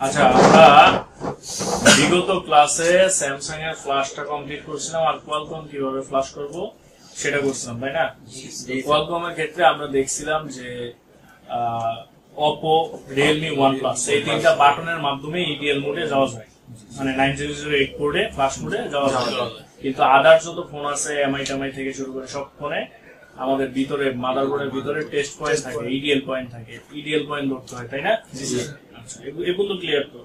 আচ্ছা, আমরা বিগত ক্লাসে স্যামসাং এর ফ্ল্যাশটা কমপ্লিট করছিলাম আর কোয়ালকম কিভাবে ফ্ল্যাশ করব সেটা করছিলাম, তাই না? কোয়ালকম এর ক্ষেত্রে আমরা দেখছিলাম যে Oppo, Realme, OnePlus এই তিনটা বাটনের মাধ্যমে ETL মোডে যাওয়া যায়, মানে 9008 কোডে ফ্ল্যাশ মোডে যাওয়া যায়। কিন্তু আদার যত ফোন আছে MI থেকে শুরু করে সব ফোনে আমাদের ভিতরে মাদারবোর্ডের ভিতরে টেস্ট পয়েন্ট থাকে, ETL পয়েন্ট থাকে, ETL পয়েন্ট ধরতে হয়, তাই না? আচ্ছা, এগুলো তো ক্লিয়ার তো।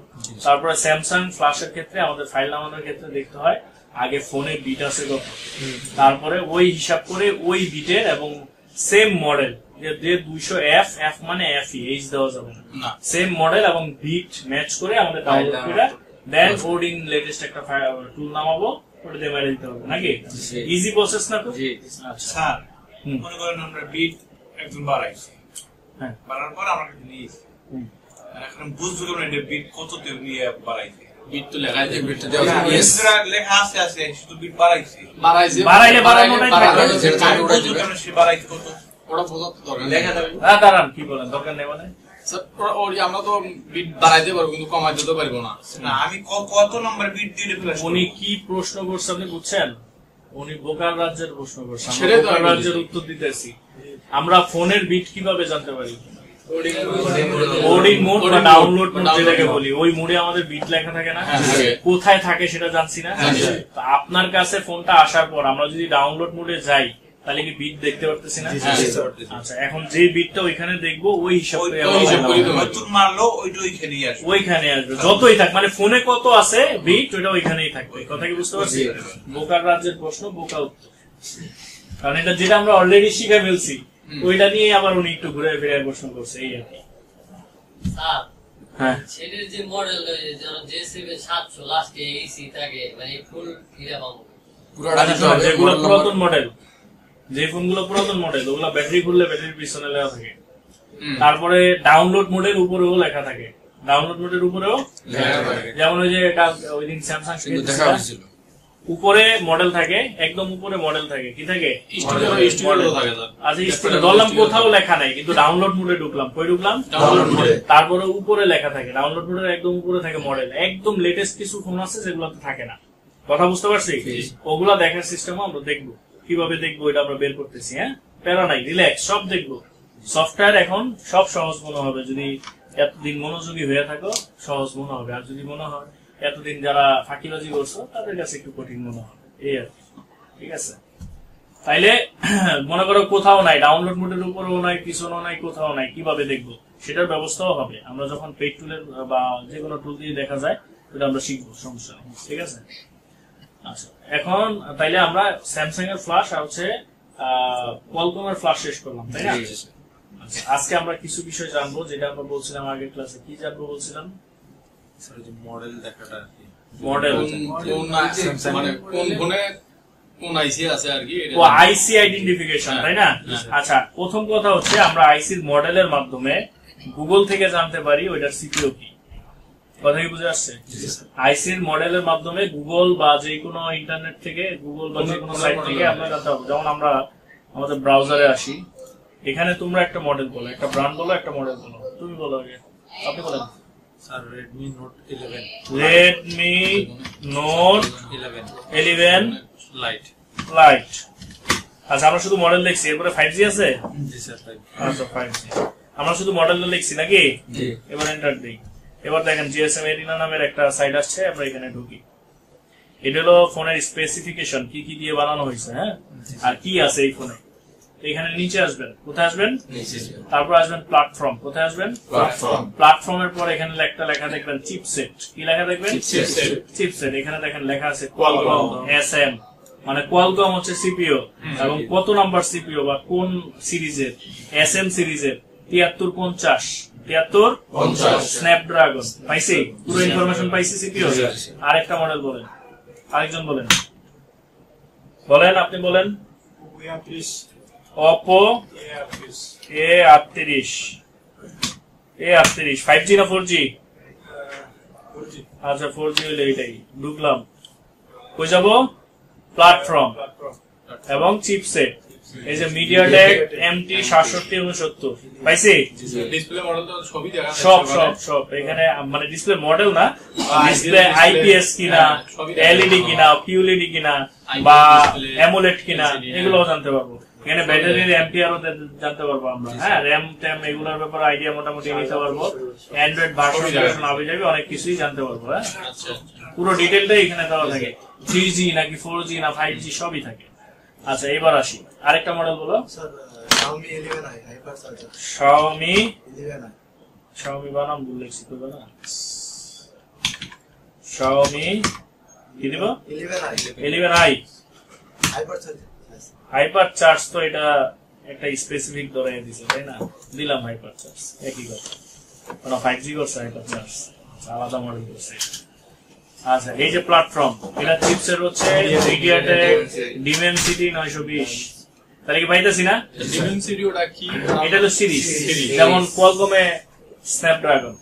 তারপরে স্যামসাং ফ্ল্যাশের ক্ষেত্রে আমাদের ফাইল নামানোর ক্ষেত্রে দেখতে হয় আগে ফোনে বিট আছে কত, তারপরে ওই হিসাব করে ওই বিটের এবং সেম মডেল যে 200F মানে FE H দেওয়া যাবে না, সেম মডেল এবং বিট ম্যাচ করে আমাদের ডাউনলোড করে দেন কোডিং লেটেস্ট একটা টুল নামাবো, ওটা দিয়ে মেরে দিতে হবে নাকি? ইজি প্রসেস না তো? আচ্ছা স্যার, মনে করেন আমরা বিট একদম বাড়াইছি, হ্যাঁ, বাড়ার পর আমরা নিয়েছি, এখন বুঝবো কেমন এটা বিট কততে নিয়ে বাড়াইছে? বিট তো লেখা আছে, বিটটা দেওয়া আছে, লেখা আছে, শুধু বিট বাড়াইছে, বাড়াইলে বাড়ানোটাই থাকবে, যেটা ওটা দিবে সে বাড়াইছে কত ওটা বোঝা তো দরকার লেখা যাবে। হ্যাঁ দাঁড়ান, কি বলেন, দরকার নেই মানে স্যার ওই আমরা তো বিট বাড়াইতে পারবো কিন্তু কমাইতে তো পারবো না। না, আমি কত নম্বর বিট দিয়ে ফেলাম? উনি কি প্রশ্ন করছে আপনি বুঝছেন? উনি বোকার রাজ্যের প্রশ্ন করছেন, বোকার রাজ্যের উত্তর দিতেছি। আমরা ফোনের বিট কিভাবে জানতে পারি? কোডিং মোড বা ডাউনলোড মোড যেটাকে বলি, ওই মোডে আমাদের বিট লেখা থাকে না, কোথায় থাকে সেটা জানছি না। আপনার কাছে ফোনটা আসার পর আমরা যদি ডাউনলোড মোডে যাই তাহলে কি বিট দেখতে পারতেছি না? আচ্ছা, এখন যে বিটটা ওইখানে দেখবো ওই হিসাব ওইখানে আসবে, যতই থাক, মানে ফোনে কত আছে বিট ওইটা ওইখানেই থাকবে। কথা কি বুঝতে পারছি? বোকার রাজ্যের প্রশ্ন, বোকা উত্তর। কারণ এটা যেটা আমরা অলরেডি শিখে ফেলছি ওইটা নিয়ে আবার উনি একটু ঘুরে ফিরে প্রশ্ন করছে, এই আর কি। হ্যাঁ, ছেলের যে মডেল যে 700 লাস্টে এসি থাকে, মানে ফুল হিরা পাবো যেগুলো পুরাতন মডেল, যে ফোনগুলো পুরাতন মডেল ওগুলো ব্যাটারি খুললে ব্যাটারির পিছনে লেখা থাকে। তারপরে ডাউনলোড মোডের উপরেও লেখা থাকে, ডাউনলোড মোডের উপরেও যেমন ওই যে ওই দিন স্যামসাং উপরে মডেল থাকে, একদম উপরে মডেল থাকে, কি থাকে? আচ্ছা, ধরলাম কোথাও লেখা নাই কিন্তু ডাউনলোড মোডে ঢুকলাম, কই ঢুকলাম? ডাউনলোড মোডে। তারপরে উপরে লেখা থাকে, ডাউনলোড মোডের একদম উপরে থাকে মডেল। একদম লেটেস্ট কিছু ফোন আছে যেগুলোতে থাকে না। কথা বুঝতে পারছি? ওগুলা দেখার সিস্টেমও আমরা দেখবো, কিভাবে দেখবো এটা আমরা বের করতেছি। হ্যাঁ, প্যারা নাই, রিল্যাক্স, সব দেখবো। সফটওয়্যার এখন সব সহজ মনে হবে যদি এতদিন মনোযোগী হয়ে থাকো, সহজ মনে হবে। আর যদি মনে হয় এতদিন যারা ফাঁকিবাজি করছো তাদের কাছে একটু কঠিন মনে হবে, এই আর কি। ঠিক আছে, তাইলে মনে করো কোথাও নাই, ডাউনলোড মোডের উপরেও নাই, পিছনেও নাই, কোথাও নাই, কিভাবে দেখবো সেটার ব্যবস্থাও হবে। আমরা যখন পেইড টুলের বা যে কোনো টুল দিয়ে দেখা যায় ওটা আমরা শিখবো, সমস্যা নেই। ঠিক আছে, আচ্ছা, এখন তাইলে আমরা স্যামসাং এর ফ্ল্যাশ আর হচ্ছে কোয়ালকম এর ফ্ল্যাশ শেষ করলাম, তাই না? আচ্ছা, আজকে আমরা কিছু বিষয় জানবো, যেটা আমরা বলছিলাম আগের ক্লাসে। কি জানবো বলছিলাম? মডেল দেখাটা, মডেল মানে কোন ফোনে কোন আইসি আছে আর কি, ও আইসি আইডেন্টিফিকেশন, তাই না? আচ্ছা, প্রথম কথা হচ্ছে আমরা আইসির মডেলের মাধ্যমে গুগল থেকে জানতে পারি ওইটার সিপিইউ কি। কথা কি বুঝে আসছে? আইসির মডেলের মাধ্যমে গুগল বা যে কোনো ইন্টারনেট থেকে, গুগল বা যে কোনো সাইট থেকে আমরা জানতে পারবো। যেমন আমরা আমাদের ব্রাউজারে আসি, এখানে তোমরা একটা মডেল বলো, একটা ব্র্যান্ড বলো, একটা মডেল বলো। তুমি বলো আগে, আপনি বলেন। Sir, Redmi Note 11, Redmi Note 11 Lite। আচ্ছা, আমরা শুধু মডেল লিখছি, এরপরে 5G আছে? জি স্যার, 5G। আচ্ছা, 5G আমরা শুধু মডেলটা লিখছি নাকি? এবার এন্টার দিই। এবার দেখেন GSM এরিনা নামের একটা সাইট আসছে, আমরা এখানে ঢুকি। এটা হলো ফোনের স্পেসিফিকেশন, কি কি দিয়ে বানানো হয়েছে, হ্যাঁ, আর কি আছে এই ফোনে। এখানে নিচে আসবেন, কোথায় আসবেন? তারপর আসবেন প্ল্যাটফর্ম, কোথায় আসবেন? প্ল্যাটফর্মের পর এখানে একটা লেখা দেখবেন চিপসেট। কি লেখা দেখবেন? চিপসেট। এখানে দেখেন লেখা আছে কোয়ালকম SM, মানে কোয়ালকম হচ্ছে সিপিইউ, এবং কত নাম্বার সিপিইউ বা কোন সিরিজের? SM সিরিজের 7350 স্ন্যাপড্রাগন। পাইছি, পুরো ইনফরমেশন পাইছি সিপিইউ। আরেকটা মডেল বলেন, আরেকজন বলেন, আপনি বলেন। Oppo A38। 5G না 4G? আচ্ছা, 4G হইলে এটাই। ঢুকলাম, কই যাবো? প্ল্যাটফর্ম এবং চিপসেট। এই যে MediaTek MT 6769 পাইছি? ডিসপ্লে মডেল তো সবই দেখা যাচ্ছে, সব এখানে মানে ডিসপ্লে মডেল না, ডিসপ্লে IPS কিনা, LED কিনা, QLED কিনা বা AMOLED কিনা এগুলোও জানতে পারবো। এখানে ব্যাটারির এম্পিয়ারও জানতে পারবো আমরা, হ্যাঁ, র্যাম ট্যাম এগুলোর ব্যাপারে আইডিয়া মোটামুটি নিতে পারবো। অ্যান্ড্রয়েড ভার্সন আবে যাবে, অনেক কিছুই জানতে পারবো। হ্যাঁ, পুরো ডিটেলটাই এখানে দেওয়া থাকে, 3G নাকি 4G না 5G সবই থাকে। আচ্ছা, এবার আসি আরেকটা মডেল বলো। Xiaomi বানাম ভুল লিখছি তো না, Xiaomi কি দিব? 11i hyper charge. তো এটা একটা স্পেসিফিক ধরে দিছে, তাই না? দিলাম হাইপার চার্জ, একই কথা। মানে 5G করছে হাইপার চার্জ, আলাদা মডেল করছে। আচ্ছা, এই যে প্ল্যাটফর্ম, এটা চিপসের হচ্ছে MediaTek Dimensity 920। তাহলে কি পাইতেছি না? ডিমেনসিটি ওটা কি? এটা তো সিরিজ, যেমন কোয়ালকমে স্ন্যাপড্রাগন,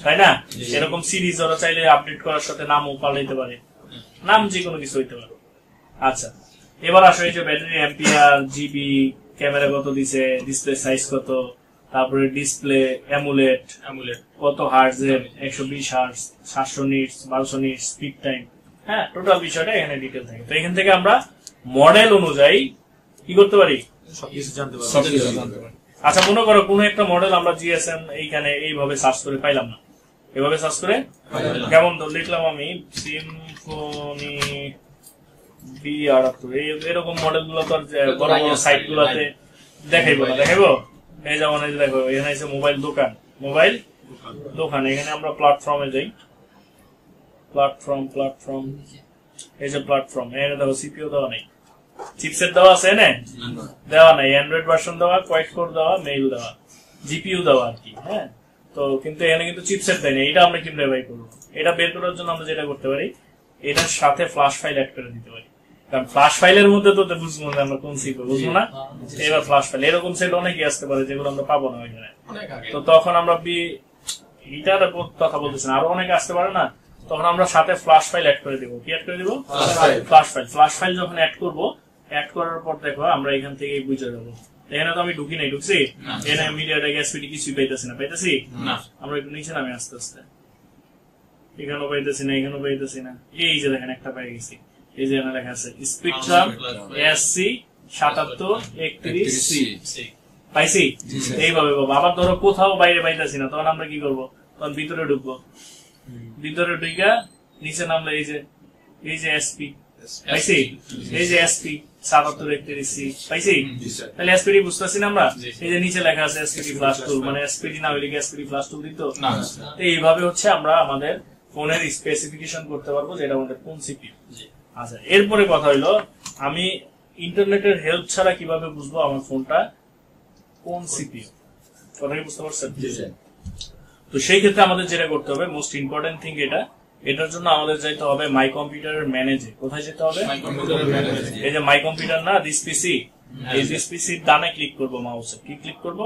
তাই না? এরকম সিরিজ ওরা চাইলে আপডেট করার সাথে নামও পাল্টাইতে পারে, নাম যে কোনো কিছু হইতে পারে। আচ্ছা, এবার আসো এই যে ব্যাটারি এম্পিয়ার, জিবি, ক্যামেরা কত দিছে, ডিসপ্লে সাইজ কত, তারপরে ডিসপ্লে অ্যামুলেট কত হার্টজের, 120 hertz, 700 nits, 1200 nits, speed time, হ্যাঁ, টোটাল বিষয়টা এখানে ডিটেল থাকে। তো এখান থেকে আমরা মডেল অনুযায়ী কি করতে পারি? সবকিছু জানতে পারি। আচ্ছা, মনে করো কোন একটা মডেল আমরা GSM এইখানে এইভাবে সার্চ করে পাইলাম না, এভাবে সার্চ করে কেমন লিখলাম আমি সিম্ফনি B78, এরকম মডেল গুলো তো বড় বড় সাইট গুলাতে দেখাইবো না, দেখাইবো? এই যেমন এই যে দেখো, এখানে আছে মোবাইল দোকান, এখানে আমরা প্ল্যাটফর্মে যাই, প্ল্যাটফর্ম, এই যে প্ল্যাটফর্ম, এখানে দেখো সিপিইউ দেওয়া নেই, চিপসেট দেওয়া আছে না, দেওয়া নাই, অ্যান্ড্রয়েড ভার্সন দেওয়া, কোয়াড কোর দেওয়া, মেইল দেওয়া, জিপিইউ দেওয়া আর কি, হ্যাঁ। তো কিন্তু এখানে কিন্তু চিপসেট দেয় না। এটা আমরা কিভাবে বের করবো? এটা বের করার জন্য আমরা যেটা করতে পারি, এটার সাথে ফ্ল্যাশ ফাইল অ্যাড করে দিতে পারি, কারণ ফ্ল্যাশ ফাইলের মধ্যে তো বুঝবো না আমরা কোন সিপি, বুঝবো না? এবার ফ্ল্যাশ ফাইল এরকম সেট অনেকই আসতে পারে যেগুলো আমরা পাবো না ওইখানে। তো তখন আমরা এটার কথা বলতেছি না, আরো অনেকে আসতে পারে না, তখন আমরা সাথে ফ্ল্যাশ ফাইল অ্যাড করে দিব। কি অ্যাড করে দিব? ফ্ল্যাশ ফাইল যখন অ্যাড করবো, অ্যাড করার পর দেখো আমরা এখান থেকে বুঝে যাবো। এখানে তো আমি ঢুকি নাই, ঢুকছি এখানে MediaTek SPD কিছুই পাইতেছি না, আমরা একটু নিচে নামে আস্তে আস্তে, এখানেও পাইতেছি না, এখানেও পাইতেছি না। এই যে দেখেন একটা পাই গেছি, এই যে এখানে লেখা আছে স্পেকট্রাম SC 7731C, পাইছি? এইভাবে বাবা, আবার ধরো কোথাও বাইরে পাইতেছি না, তখন আমরা কি করবো? তখন ভিতরে ঢুকবো, ভিতরে ঢুকা নিচে নামলে এই যে SP পাইছি, এই যে SP 7731C পাইছি। তাহলে SPD বুঝতেছি না আমরা, এই যে নিচে লেখা আছে SPD ফ্ল্যাশ টুল, মানে SPD না হইলে SPD ফ্ল্যাশ টুল দিত না। এইভাবে হচ্ছে আমরা আমাদের ফোনের স্পেসিফিকেশন করতে পারবো যে এটা আমাদের কোন সিপিইউ। আচ্ছা, এরপরে কথা হইলো আমি ইন্টারনেটের হেল্প ছাড়া কিভাবে বুঝবো আমার ফোনটা কোন সিপিইউ? কথা কি বুঝতে পারছেন? তো সেই ক্ষেত্রে আমাদের যেটা করতে হবে, মোস্ট ইম্পর্টেন্ট থিং এটার জন্য আমাদের যাইতে হবে মাই কম্পিউটারের ম্যানেজে। কোথায় যেতে হবে? এই যে মাই কম্পিউটার না, দিস পিসি, এই দিস পিসির ডানে ক্লিক করবো, মাউসে কি ক্লিক করবো?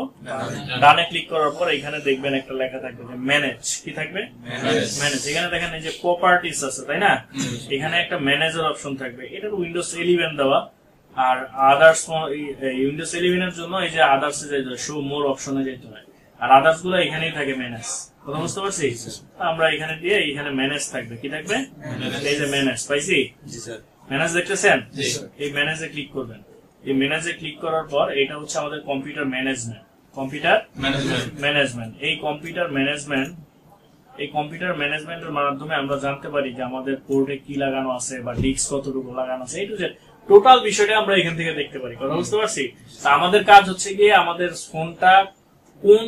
ডানে ক্লিক করার পর এখানে দেখবেন একটা লেখা থাকবে যে ম্যানেজ। কি থাকবে? ম্যানেজ। এখানে দেখেন এই যে প্রপার্টিস আছে, তাই না? এখানে একটা ম্যানেজার অপশন থাকবে, এটা উইন্ডোজ 11 দেওয়া। আর আদার্স, উইন্ডোজ 11 এর জন্য এই যে আদার্স এ যাইতে হয়, শো মোর অপশনে যেতে হয়, আর আদার্স গুলো এখানেই থাকে ম্যানেজ। কথা বুঝতে পারছি? আমরা এখানে দিয়ে এখানে ম্যানেজ থাকবে। কি থাকবে? এই যে ম্যানেজ, পাইছি? ম্যানেজ দেখতেছেন? এই ম্যানেজে ক্লিক করবেন। এই ম্যানেজে ক্লিক করার পর এটা হচ্ছে আমাদের কম্পিউটার ম্যানেজমেন্ট। এই কম্পিউটার ম্যানেজমেন্টের মাধ্যমে আমরা জানতে পারি যে আমাদের পোর্টে কি লাগানো আছে বা ডিস্ক কতটুকু লাগানো আছে, এই যে টোটাল বিষয়টা আমরা এখান থেকে দেখতে পারি। কথা বুঝতে পারছি? আমাদের কাজ হচ্ছে গিয়ে আমাদের ফোনটা কোন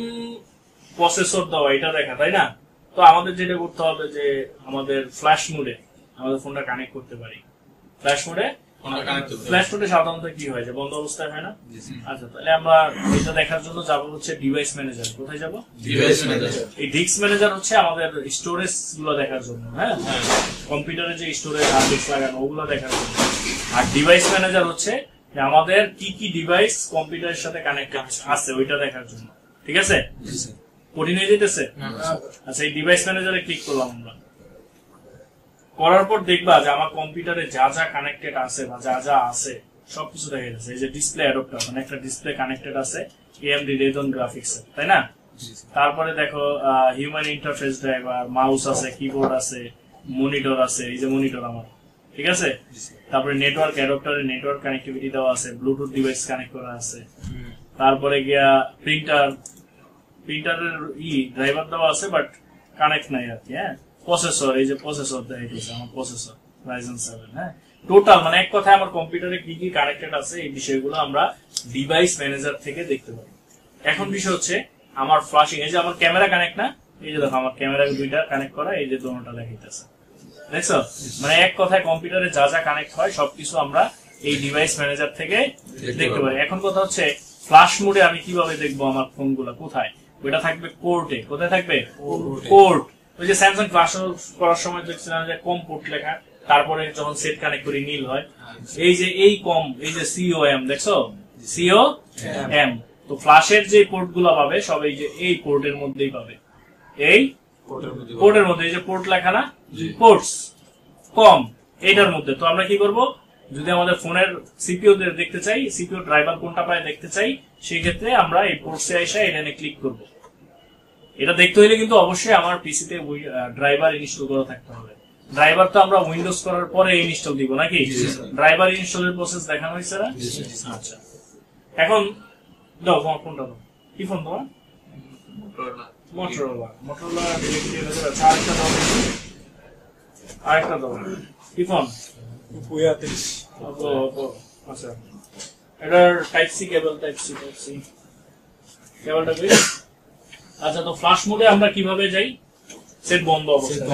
প্রসেসর দেওয়া এটা দেখা, তাই না? তো আমাদের যেটা করতে হবে যে আমাদের ফ্ল্যাশ মোডে আমাদের ফোনটা কানেক্ট করতে পারি। ফ্ল্যাশ মোডে সাধারণত কি হয়, যে বন্ধ অবস্থায় হয় না? আচ্ছা, তাহলে আমরা এটা দেখার জন্য যাবো হচ্ছে ডিভাইস ম্যানেজার। কোথায় যাবো? Device manager. এই ডিস্ক ম্যানেজার হচ্ছে আমাদের স্টোরেজ গুলো দেখার জন্য, হ্যাঁ, কম্পিউটারে যে স্টোরেজ হার্ড ডিস্ক লাগানো ওগুলো দেখার জন্য। আর ডিভাইস ম্যানেজার হচ্ছে যে আমাদের কি কি ডিভাইস কম্পিউটারের সাথে কানেক্ট আছে ওইটা দেখার জন্য। ঠিক আছে? কঠিন হয়ে যেতেছে? আচ্ছা, এই ডিভাইস ম্যানেজারে ক্লিক করলাম আমরা, করার পর দেখবা যে আমার কম্পিউটারে যা যা কানেক্টেড আছে বা যা যা আছে সবকিছু দেখা যাচ্ছে। এই যে ডিসপ্লে অ্যাডাপ্টার, মানে একটা ডিসপ্লে কানেক্টেড আছে AMD Radeon গ্রাফিক্স, তাই না? তারপরে দেখো হিউম্যান ইন্টারফেস ড্রাইভার, মাউস আছে, কিবোর্ড আছে, মনিটর আছে, এই যে মনিটর আমার, ঠিক আছে। তারপরে নেটওয়ার্ক অ্যাডাপ্টারে নেটওয়ার্ক কানেক্টিভিটি দেওয়া আছে, ব্লুটুথ ডিভাইস কানেক্ট করা আছে। তারপরে গিয়া প্রিন্টারের ড্রাইভার দেওয়া আছে, বাট কানেক্ট নাই আর কি। হ্যাঁ, প্রসেসর, এই যে প্রসেসর দেখাইতেছে আমার প্রসেসর Ryzen 7। হ্যাঁ, টোটাল মানে এক কথায় আমার কম্পিউটারে কি কি কানেক্টেড আছে এই বিষয়গুলো আমরা ডিভাইস ম্যানেজার থেকে দেখতে পারি। এখন বিষয় হচ্ছে আমার ফ্লাশিং, এই যে আমার ক্যামেরা কানেক্ট না, এই যে দেখো আমার ক্যামেরা দুইটা কানেক্ট করা, এই যে দোনোটা দেখাইতেছে, দেখছো? মানে এক কথায় কম্পিউটারে যা যা কানেক্ট হয় সবকিছু আমরা এই ডিভাইস ম্যানেজার থেকে দেখতে পারি। এখন কথা হচ্ছে ফ্লাশ মোডে আমি কিভাবে দেখবো আমার ফোনগুলো কোথায়? ওইটা থাকবে কোর্টে। কোথায় থাকবে? কোর্ট। ওই যে স্যামসাং ফ্লাশ করার সময় দেখছিলাম যে কম পোর্ট লেখা, তারপরে যখন সেট কানেক্ট করি নীল হয়। এই যে এই কম, এই যে COM, দেখছো? COM। তো ফ্লাশের যে পোর্ট গুলো পাবে সব এই যে এই পোর্টের মধ্যেই পাবে, এই পোর্টের মধ্যে। এই যে পোর্ট লেখা না, পোর্টস কম, এইটার মধ্যে। তো আমরা কি করব, যদি আমাদের ফোনের সিপিইউ দেখতে চাই, সিপিইউ ড্রাইভার কোনটা পায় দেখতে চাই, সেই ক্ষেত্রে আমরা এই পোর্টসে এসে এখানে ক্লিক করব। এটা দেখতে হলে কিন্তু অবশ্যই আমার পিসিতে ড্রাইভার ইনস্টল করা থাকতে হবে। ড্রাইভার তো আমরা উইন্ডোজ করার পরে ইনস্টল দিব নাকি? ড্রাইভার ইনস্টলের প্রসেস দেখানো হয়েছে না? আচ্ছা, এখন দাও তোমার ফোনটা দাও। কি ফোন তোমার? মোটরোলা। আরেকটা দাও। কি ফোন? আচ্ছা, এটার type C cable, type C কেবলটা কি? আচ্ছা, তো ফ্লাশ মোডে আমরা কিভাবে যাই? সেট বন্ধ অবস্থা।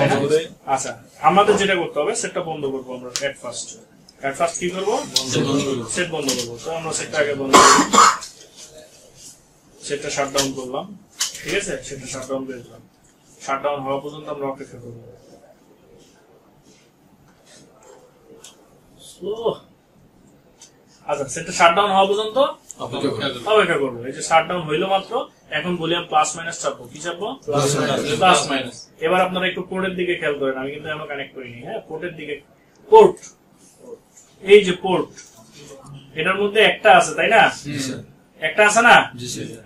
আচ্ছা, আমাদের যেটা করতে হবে সেটটা বন্ধ করবো আমরা। এট ফার্স্ট কি করবো? সেট বন্ধ করবো। তো আমরা সেটটা আগে বন্ধ করবো, সেটটা শাটডাউন করলাম, ঠিক আছে? সেটটা শাটডাউন করে দিলাম। শাটডাউন হওয়া পর্যন্ত আমরা অপেক্ষা করবো। আচ্ছা, সেটটা শাটডাউন হওয়া পর্যন্ত অপেক্ষা করবো। এই যে শাটডাউন হইলো মাত্র, এখন ভলিউম প্লাস মাইনাস চাপবো। কি চাপবো? Plus minus. এবার আপনারা একটু পোর্টের দিকে খেয়াল করেন, আমি কিন্তু এখনো কানেক্ট করিনি। হ্যাঁ, পোর্টের দিকে, পোর্ট, এই যে পোর্ট, এটার মধ্যে একটা আছে, তাই না? একটা আছে না?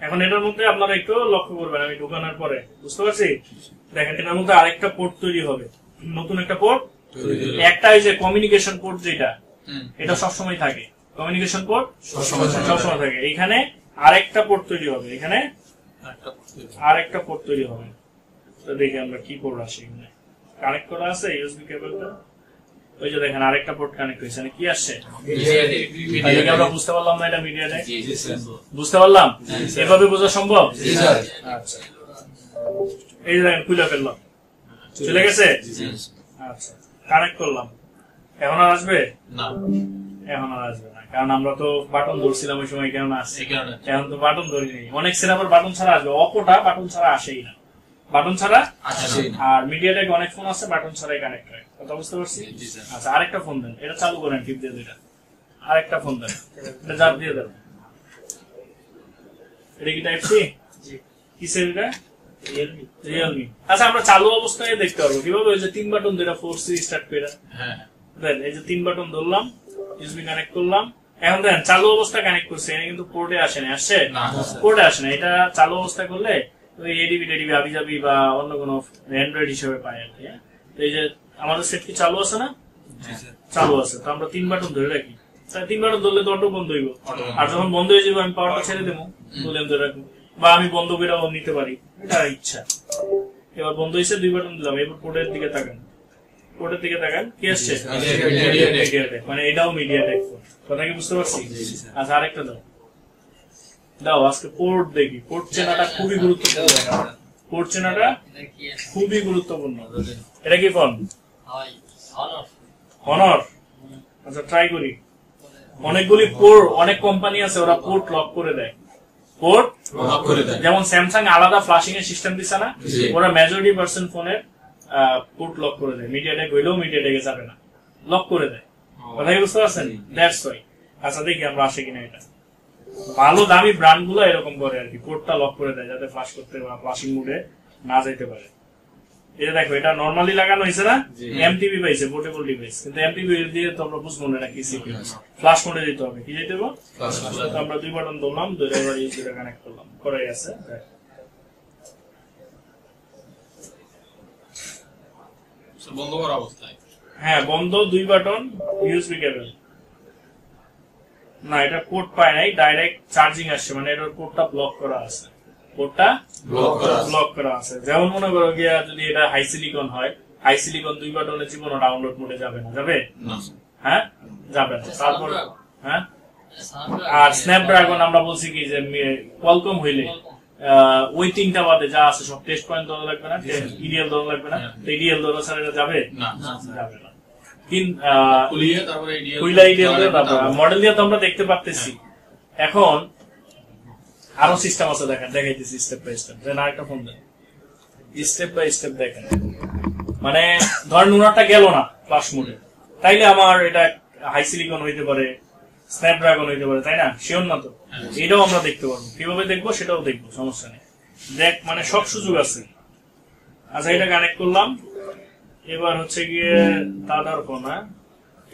এখন এটার মধ্যে আপনারা একটু লক্ষ্য করবেন, আমি ঢুকানোর পরে বুঝতে পারছি। দেখেন, এটার মধ্যে আরেকটা পোর্ট তৈরি হবে, নতুন একটা পোর্ট। একটা এই যে কমিউনিকেশন পোর্ট, যেটা এটা সবসময় থাকে, কমিউনিকেশন পোর্ট সবসময় থাকে। এখানে আরেকটা পোর্ট তৈরি হবে, এখানে আরেকটা পোর্ট তৈরি হবে। তো দেখি আমরা কি পোর্ট আসে, এখানে কানেক্ট করা আছে ইউএসবি কেবলটা। ওই যে দেখেন আরেকটা পোর্ট কানেক্ট হয়েছে, কি আসছে? আমরা বুঝতে পারলাম না এটা মিডিয়া টেক? বুঝতে পারলাম? এভাবে বোঝা সম্ভব? আচ্ছা, এই যে দেখেন খুলে ফেললাম, চলে গেছে। আচ্ছা, কানেক্ট করলাম, এখন আর আসবে না? এখন আর আসবে না, কারণ আমরা তো বাটন ধরছিলাম ওই সময়। কেন আসছে? এখন তো বাটন ধরি নেই। অনেক সিনেমার বাটন ছাড়া আসবে, অপোটা বাটন ছাড়া আসেই না, বাটন ছাড়া। আর মিডিয়াটেক অনেক ফোন আছে বাটন ছাড়াই কানেক্ট হয়, কথা বুঝতে পারছি? আচ্ছা, আরেকটা ফোন দেন, এটা চালু করেন, টিপ দিয়ে দুইটা। আরেকটা ফোন দেন, এটা জাপ দিয়ে দেন। এটা কি টাইপ সি? কিসের এটা? রিয়েলমি। আচ্ছা, আমরা চালু অবস্থায় দেখতে পারবো কিভাবে? ওই যে 3 বাটন যেটা 4C স্টার্ট করে দেন, এই যে 3 বাটন ধরলাম, ইউএসবি কানেক্ট করলাম। এখন দেন চালু অবস্থা কানেক্ট করছে, এটা কিন্তু পোর্টে আসে না। আসছে? পোর্টে আসে না। এটা চালু অবস্থা করলে ওই এডিবি আবিজাবি বা অন্য কোনো অ্যান্ড্রয়েড হিসেবে পাই আর কি। এই যে আমাদের সেট কি চালু আছে না? চালু আছে। তো আমরা 3 বাটন ধরে রাখি, 3 বাটন ধরলে তো অটো বন্ধ হইব। আর যখন বন্ধ হয়ে যাবে আমি পাওয়ারটা ছেড়ে দেবো, ভলিউম ধরে রাখবো, বা আমি বন্ধ করেও নিতে পারি, এটা ইচ্ছা। এবার বন্ধ হয়েছে, 2 বাটন দিলাম। এবার পোর্টের দিকে তাকান, পোর্টের দিকে তাকান, কি আসছে? মিডিয়াটেক। মানে এটাও মিডিয়াটেক ফোন, কথা কি বুঝতে পারছি? আচ্ছা, আরেকটা দাও, দাও। আজকে পোর্ট দেখি। পোর্ট চেনাটা খুবই গুরুত্বপূর্ণ, পোর্ট চেনাটা খুবই গুরুত্বপূর্ণ। এটা কি ফোন? হনর। আচ্ছা, ট্রাই করি। অনেকগুলি পোর্ট, অনেক কোম্পানি আছে ওরা পোর্ট লক করে দেয়, পোর্ট লক করে দেয়। যেমন স্যামসাং আলাদা ফ্লাশিং এর সিস্টেম দিছে না, ওরা মেজরিটি পার্সেন্ট ফোনের পোর্ট লক করে দেয়। মিডিয়াটেক হইলেও মিডিয়াটেকে যাবে না, লক করে দেয়, কথা কি বুঝতে পারছেন? That's why. আচ্ছা, দেখি আমরা আসে কিনা। এটা ভালো দামি ব্র্যান্ড গুলো এরকম করে আর কি, পোর্টটা লক করে দেয় যাতে ফ্লাশ করতে বা ফ্লাশিং মুডে না যাইতে পারে। এটা দেখো, এটা নরমালি লাগানো হয়েছে না, এমটিবি পাইছে, পোর্টেবল ডিভাইস, কিন্তু এমটিবি দিয়ে তো আমরা বুঝবো না কি সিপিইউ। ফ্ল্যাশ মোডে দিতে হবে, কি দিতে হবে? তো আমরা 2 বাটন ধরলাম, ধরে এবার এই দুটো কানেক্ট করলাম, করাই আছে। বন্ধ করা অবস্থায়, হ্যাঁ বন্ধ, 2 বাটন, ইউএসবি কেবল। না, এটা পোর্ট পায় নাই, ডাইরেক্ট চার্জিং আসছে, মানে এটার পোর্টটা ব্লক করা আছে, পোর্টটা ব্লক করা আছে। যেমন মনে করো গিয়া যদি এটা হাই সিলিকন হয়, হাই সিলিকন 2 বাটনের জীবনও ডাউনলোড মোডে যাবে না, যাবে? হ্যাঁ যাবে না। তারপর হ্যাঁ, আর স্ন্যাপড্রাগন আমরা বলছি কি যে কোয়ালকম হইলে ওই 3টা বাদে যা আছে সব টেস্ট পয়েন্ট ধরা লাগবে না, ইডিএল ধরা লাগবে না, ইডিএল ধরা ছাড়া এটা যাবে না, যাবে না। মডেল দিয়ে তো আমরা দেখতে পাচ্ছি। এখন আরো সিস্টেম আছে, দেখেন, দেখাইতেছি স্টেপ বাই স্টেপ। আরেকটা ফোন দেন, স্টেপ বাই স্টেপ দেখেন। মানে ধরেন উনারটা গেল না ফ্ল্যাশ মোডে, তাইলে আমার এটা হাই সিলিকন হইতে পারে, স্ন্যাপড্রাগন হইতে পারে, তাই না? শিওর না তো? এটাও আমরা দেখতে পারবো, কিভাবে দেখবো সেটাও দেখবো, সমস্যা নেই। দেখ, মানে সব সুযোগ আছে। আচ্ছা, এটা কানেক্ট করলাম, এবার হচ্ছে গিয়ে তাদার কোনা,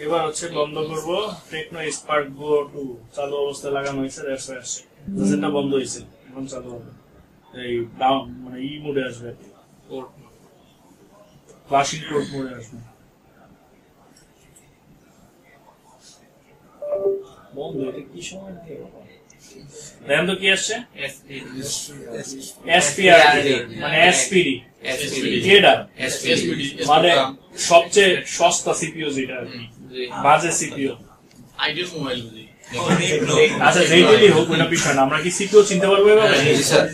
এবার হচ্ছে বন্ধ করবো। টেকনো স্পার্ক গো 2 চালু অবস্থায় লাগানো হয়েছে, সেটা বন্ধ হয়েছে, এখন চালু হবে। এই ডাউন মানে ই মোডে আসবে, ফ্ল্যাশিং পোর্ট মোডে আসবে। বন্ধ, এটা কি সময় দেখেন তো কি আসছে, এসপিআরডি মানে এসপিডি, মানে সবচেয়ে সস্তা সিপিইউ যেটা আর কি, বাজে সিপিইউ। আচ্ছা, যেটাই হোক ওটা বিষয় না, আমরা কি সিপিইউ চিনতে পারবো? এভাবে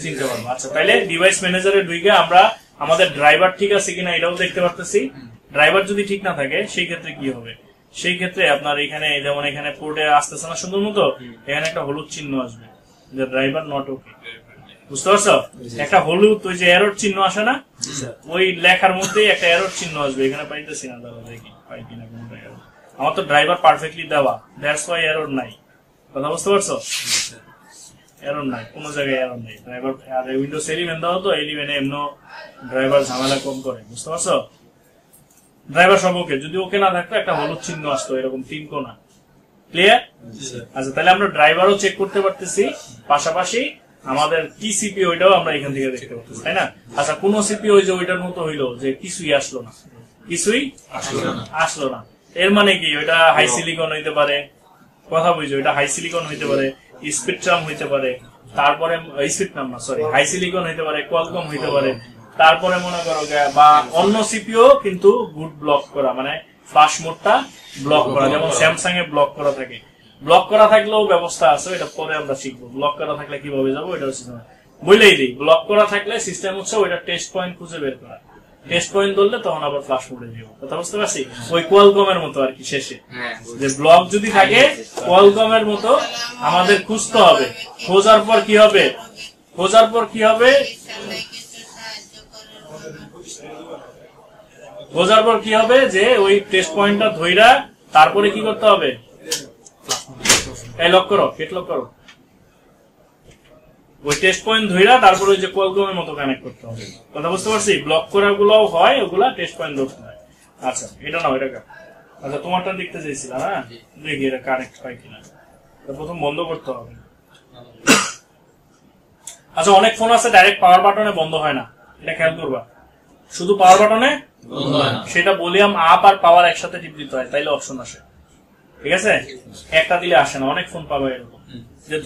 চিনতে পারবো। আচ্ছা, তাহলে ডিভাইস ম্যানেজারে ঢুকে আমরা আমাদের ড্রাইভার ঠিক আছে কিনা এটাও দেখতে পারতেছি। ড্রাইভার যদি ঠিক না থাকে সেই ক্ষেত্রে কি হবে? সেই ক্ষেত্রে আপনার এখানে যেমন এখানে পোর্টে আসতেছে না সুন্দর মতো, এখানে একটা হলুদ চিহ্ন আসবে যে ড্রাইভার নট ওকে, বুঝতে পারছো? একটা হলুদ ওই যে এরর চিহ্ন আসে না, ওই লেখার মধ্যে একটা এরর চিহ্ন আসবে। এখানে পাইতেছি না, দাদা দেখি পাই কিনা কোনটা এরর। আমার তো ড্রাইভার পারফেক্টলি দেওয়া, দ্যাটস ওয়াই এরর নাই। কথা বুঝতে পারছো? এরর নাই, কোন জায়গায় এরর নাই। ড্রাইভার আর উইন্ডোজ 11 দাও তো, 11 এমন ড্রাইভার ঝামেলা কম করে, বুঝতে পারছো? ড্রাইভার সব ওকে, যদি ওকে না থাকতো একটা হলুদ চিহ্ন আসতো এরকম 3 কোণা। ক্লিয়ার? আচ্ছা, তাহলে আমরা ড্রাইভারও চেক করতে পারতেছি, পাশাপাশি আমাদের কি সিপিইউ ওইটাও আমরা এখান থেকে দেখতে পাচ্ছি, তাই না? আচ্ছা, কোন সিপিইউ ওই যে ওইটার মতো হইলো যে কিছুই আসলো না, কিছুই আসলো না, এর মানে কি ওইটা হাই সিলিকন হইতে পারে। কথা বুঝছো? এটা হাই সিলিকন হইতে পারে, স্পেকট্রাম হইতে পারে, তারপরে স্পেকট্রাম না সরি হাই সিলিকন হইতে পারে, কোয়ালকম হইতে পারে, তারপরে মনে করো বা অন্য সিপিইউ কিন্তু গুড ব্লক করা, মানে ফ্ল্যাশ মোডটা ব্লক করা, যেমন স্যামসাং এ ব্লক করা থাকে। ব্লক করা থাকলেও ব্যবস্থা আছে, এটা পরে আমরা শিখবো। ব্লক করা থাকলে কিভাবে যাবো এটা হচ্ছে বলেই দিই। ব্লক করা থাকলে সিস্টেম হচ্ছে ওইটা টেস্ট পয়েন্ট খুঁজে বের করা, টেস্ট পয়েন্ট ধরলে তখন আবার ফ্ল্যাশ মোডে যাবো। কথা বুঝতে পারছি? ওই কোয়ালকমের মতো আর কি, শেষে যে ব্লক যদি থাকে কোয়ালকমের মতো আমাদের খুঁজতে হবে। খোঁজার পর কি হবে? খোঁজার পর কি হবে? খোঁজার পর কি হবে যে ওই টেস্ট পয়েন্টটা ধইরা তারপরে কি করতে হবে? এই লক করো, কেট লক করো, ওই টেস্ট পয়েন্ট ধইরা তারপরে ওই যে কোয়ালকমের মতো কানেক্ট করতে হবে। কথা বুঝতে পারছি? ব্লক করা গুলোও হয়, ওগুলা টেস্ট পয়েন্ট ধরতে হয়। আচ্ছা, এটা নাও, এটা আচ্ছা তোমারটা দেখতে চাইছিলাম, হ্যাঁ দেখি এটা কানেক্ট হয় কিনা। প্রথম বন্ধ করতে হবে। আচ্ছা, অনেক ফোন আছে ডাইরেক্ট পাওয়ার বাটনে বন্ধ হয় না, এটা খেয়াল করবা। শুধু পাওয়ার বাটনে সেটা ভলিউম আপ আর পাওয়ার একসাথে টিপ দিতে হয়, তাইলে অপশন আসে। ঠিক আছে? একটা দিলে আসে না, অনেক ফোন পাবে এরকম যে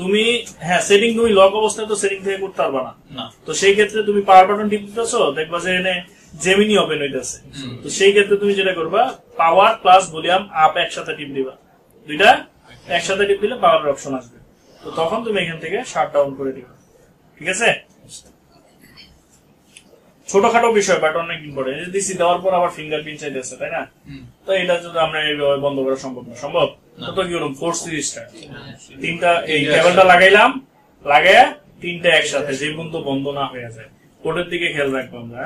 তুমি হ্যাঁ সেটিং তুমি লক অবস্থায় তো সেটিং থেকে করতে পারবা না। তো সেই ক্ষেত্রে তুমি পাওয়ার বাটন টিপ দিতেছো, দেখবা যে এনে জেমিনি ওপেন হইতেছে। তো সেই ক্ষেত্রে তুমি যেটা করবা, পাওয়ার প্লাস ভলিউম আপ একসাথে টিপ দিবা, দুইটা একসাথে টিপ দিলে পাওয়ার অপশন আসবে। তো তখন তুমি এখান থেকে শাট ডাউন করে দিবা। ঠিক আছে? ছোটখাটো বিষয়, বাট অনেক ইম্পর্টেন্ট। দিছি দেওয়ার পর আবার ফিঙ্গারপ্রিন্ট চাইতেছে, তাই না? তো এটা যদি আমরা এইভাবে বন্ধ করা সম্ভব না, সম্ভব তো কি করুন, ফোর্স রিস্টার্ট। 3টা এই কেবলটা লাগাইলাম, লাগাইয়া 3টা একসাথে যে পর্যন্ত বন্ধ না হয়ে যায়। কোডের দিকে খেয়াল রাখবো আমরা।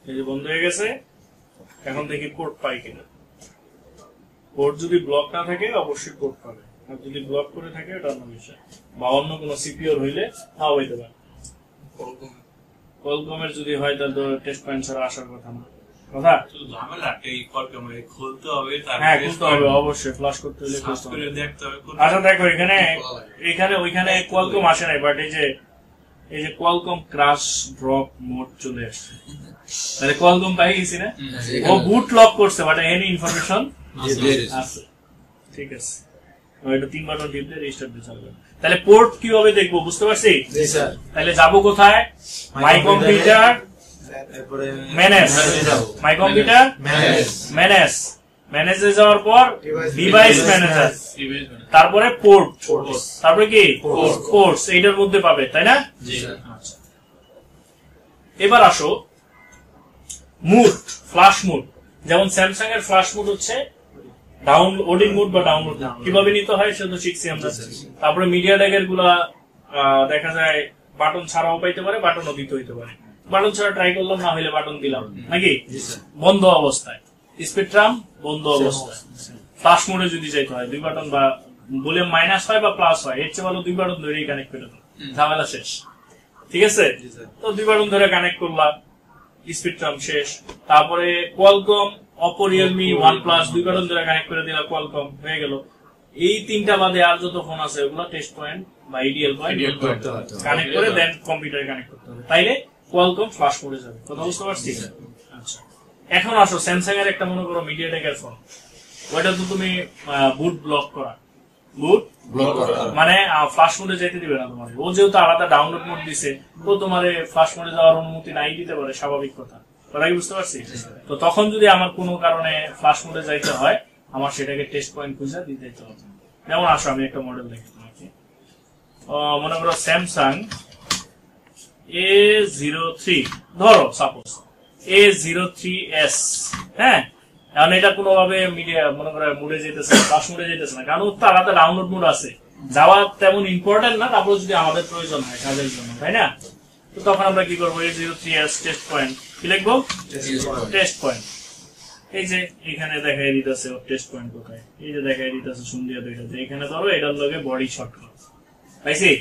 এই যে বন্ধ হয়ে গেছে, এখন দেখি কোড পাই কিনা। কোড যদি ব্লক না থাকে অবশ্যই কোড পাবে, আর যদি ব্লক করে থাকে ওটা অন্য বিষয়, বা অন্য কোনো সিপিইউ হইলে তাও হইতে পারে। কোয়ালকমের যদি হয় তাহলে তো টেস্ট পয়েন্ট ছাড়া আসার কথা না। কথা ঝামেলা এই কোয়ালকম খুলতে হবে, হ্যাঁ খুলতে হবে অবশ্যই, ফ্লাশ করতে হলে দেখতে হবে। আচ্ছা দেখো এখানে ওইখানে কোয়ালকম আসে নাই, বাট এই যে কোয়ালকম ক্রাশ ড্রপ মোড চলে আসছে, তাহলে কোয়ালকম পাই গেছি না। ও বুট লক করছে, বাট এনি ইনফরমেশন আছে। ঠিক আছে, ওইটা 3 বাটন টিপলে রেজিস্টার দিয়ে চালবে। তাহলে পোর্ট কিভাবে দেখবো বুঝতে পারছি? তাহলে যাবো কোথায়? My computer manage, my computer ম্যানেজে যাওয়ার পর ডিভাইস ম্যানেজার, তারপরে পোর্ট, তারপরে কি পোর্টস, এইটার মধ্যে পাবে, তাই না? এবার আসো মুড, ফ্ল্যাশ মুড। যেমন স্যামসাং এর ফ্ল্যাশ মুড হচ্ছে ডাউনলোডিং মুড বা ডাউনলোড কিভাবে নিতে হয় সেটা তো শিখছি আমরা। তারপরে মিডিয়া ট্যাগের গুলা দেখা যায় বাটন ছাড়াও পাইতে পারে, বাটনও দিতে হইতে পারে। বাটন ছাড়া ট্রাই করলাম, না হলে বাটন দিলাম নাকি বন্ধ অবস্থায়, স্পেকট্রাম বন্ধ অবস্থায়। ফ্ল্যাশ মোডে যদি যাইতে হয় 2 বাটন বা বলে মাইনাস হয় বা প্লাস হয়, এর চেয়ে ভালো 2 বাটন ধরেই কানেক্ট করে দাও, ঝামেলা শেষ। ঠিক আছে, তো 2 বাটন ধরে কানেক্ট করলাম, স্পেকট্রাম শেষ। তারপরে Qualcomm, Oppo, Realme, OnePlus 2 button ধরে কানেক্ট করে দিলাম, কোয়ালকম হয়ে গেল। এই 3টা বাদে আর যত ফোন আছে ওগুলো টেস্ট পয়েন্ট বা আইডিয়াল পয়েন্ট কানেক্ট করে দেন কম্পিউটারে কানেক্ট করতে হবে, তাইলে কোয়ালকম ফ্ল্যাশ মোডে যাবে। কথা বুঝতে পারছি? আচ্ছা, এখন আসো স্যামসাং এর একটা মনে করো মিডিয়াটেকের ফোন, ওইটা তো তুমি বুট ব্লক করা, বুট ব্লক করা মানে ফ্ল্যাশ মোডে যেতে দিবে না তোমার। ও যেহেতু আলাদা ডাউনলোড মোড দিছে, তো তোমার ফ্ল্যাশ মোডে যাওয়ার অনুমতি নাই দিতে পারে, স্বাভাবিক কথা। কথা কি বুঝতে পারছি? তো তখন যদি আমার কোনো কারণে ফ্ল্যাশ মোডে যাইতে হয়, আমার সেটাকে টেস্ট পয়েন্ট খুঁজে দিতে হবে। যেমন আসো আমি একটা মডেল দেখি তোমাকে, মনে করো স্যামসাং A03 ধরো, সাপোজ A03s। হ্যাঁ, কারণ এটা কোনোভাবে মিডিয়া মনে করো মুডে যেতেছে, ফ্ল্যাশ মুডে যেতেছে না, কারণ ওর তো আলাদা ডাউনলোড মোড আছে, যাওয়া তেমন ইম্পর্টেন্ট না। তারপর যদি আমাদের প্রয়োজন হয় কাজের জন্য, তাই না, তো তখন আমরা কি করবো? A03s টেস্ট পয়েন্ট কি লিখবো? Test point. এই যে এখানে দেখাই দিতেছে ওর টেস্ট পয়েন্ট কোথায়, এই যে দেখাই দিতেছে সুন্দিয়া দুইটাতে। এখানে ধরো এটার লগে বডি শর্টকাট পাইছি,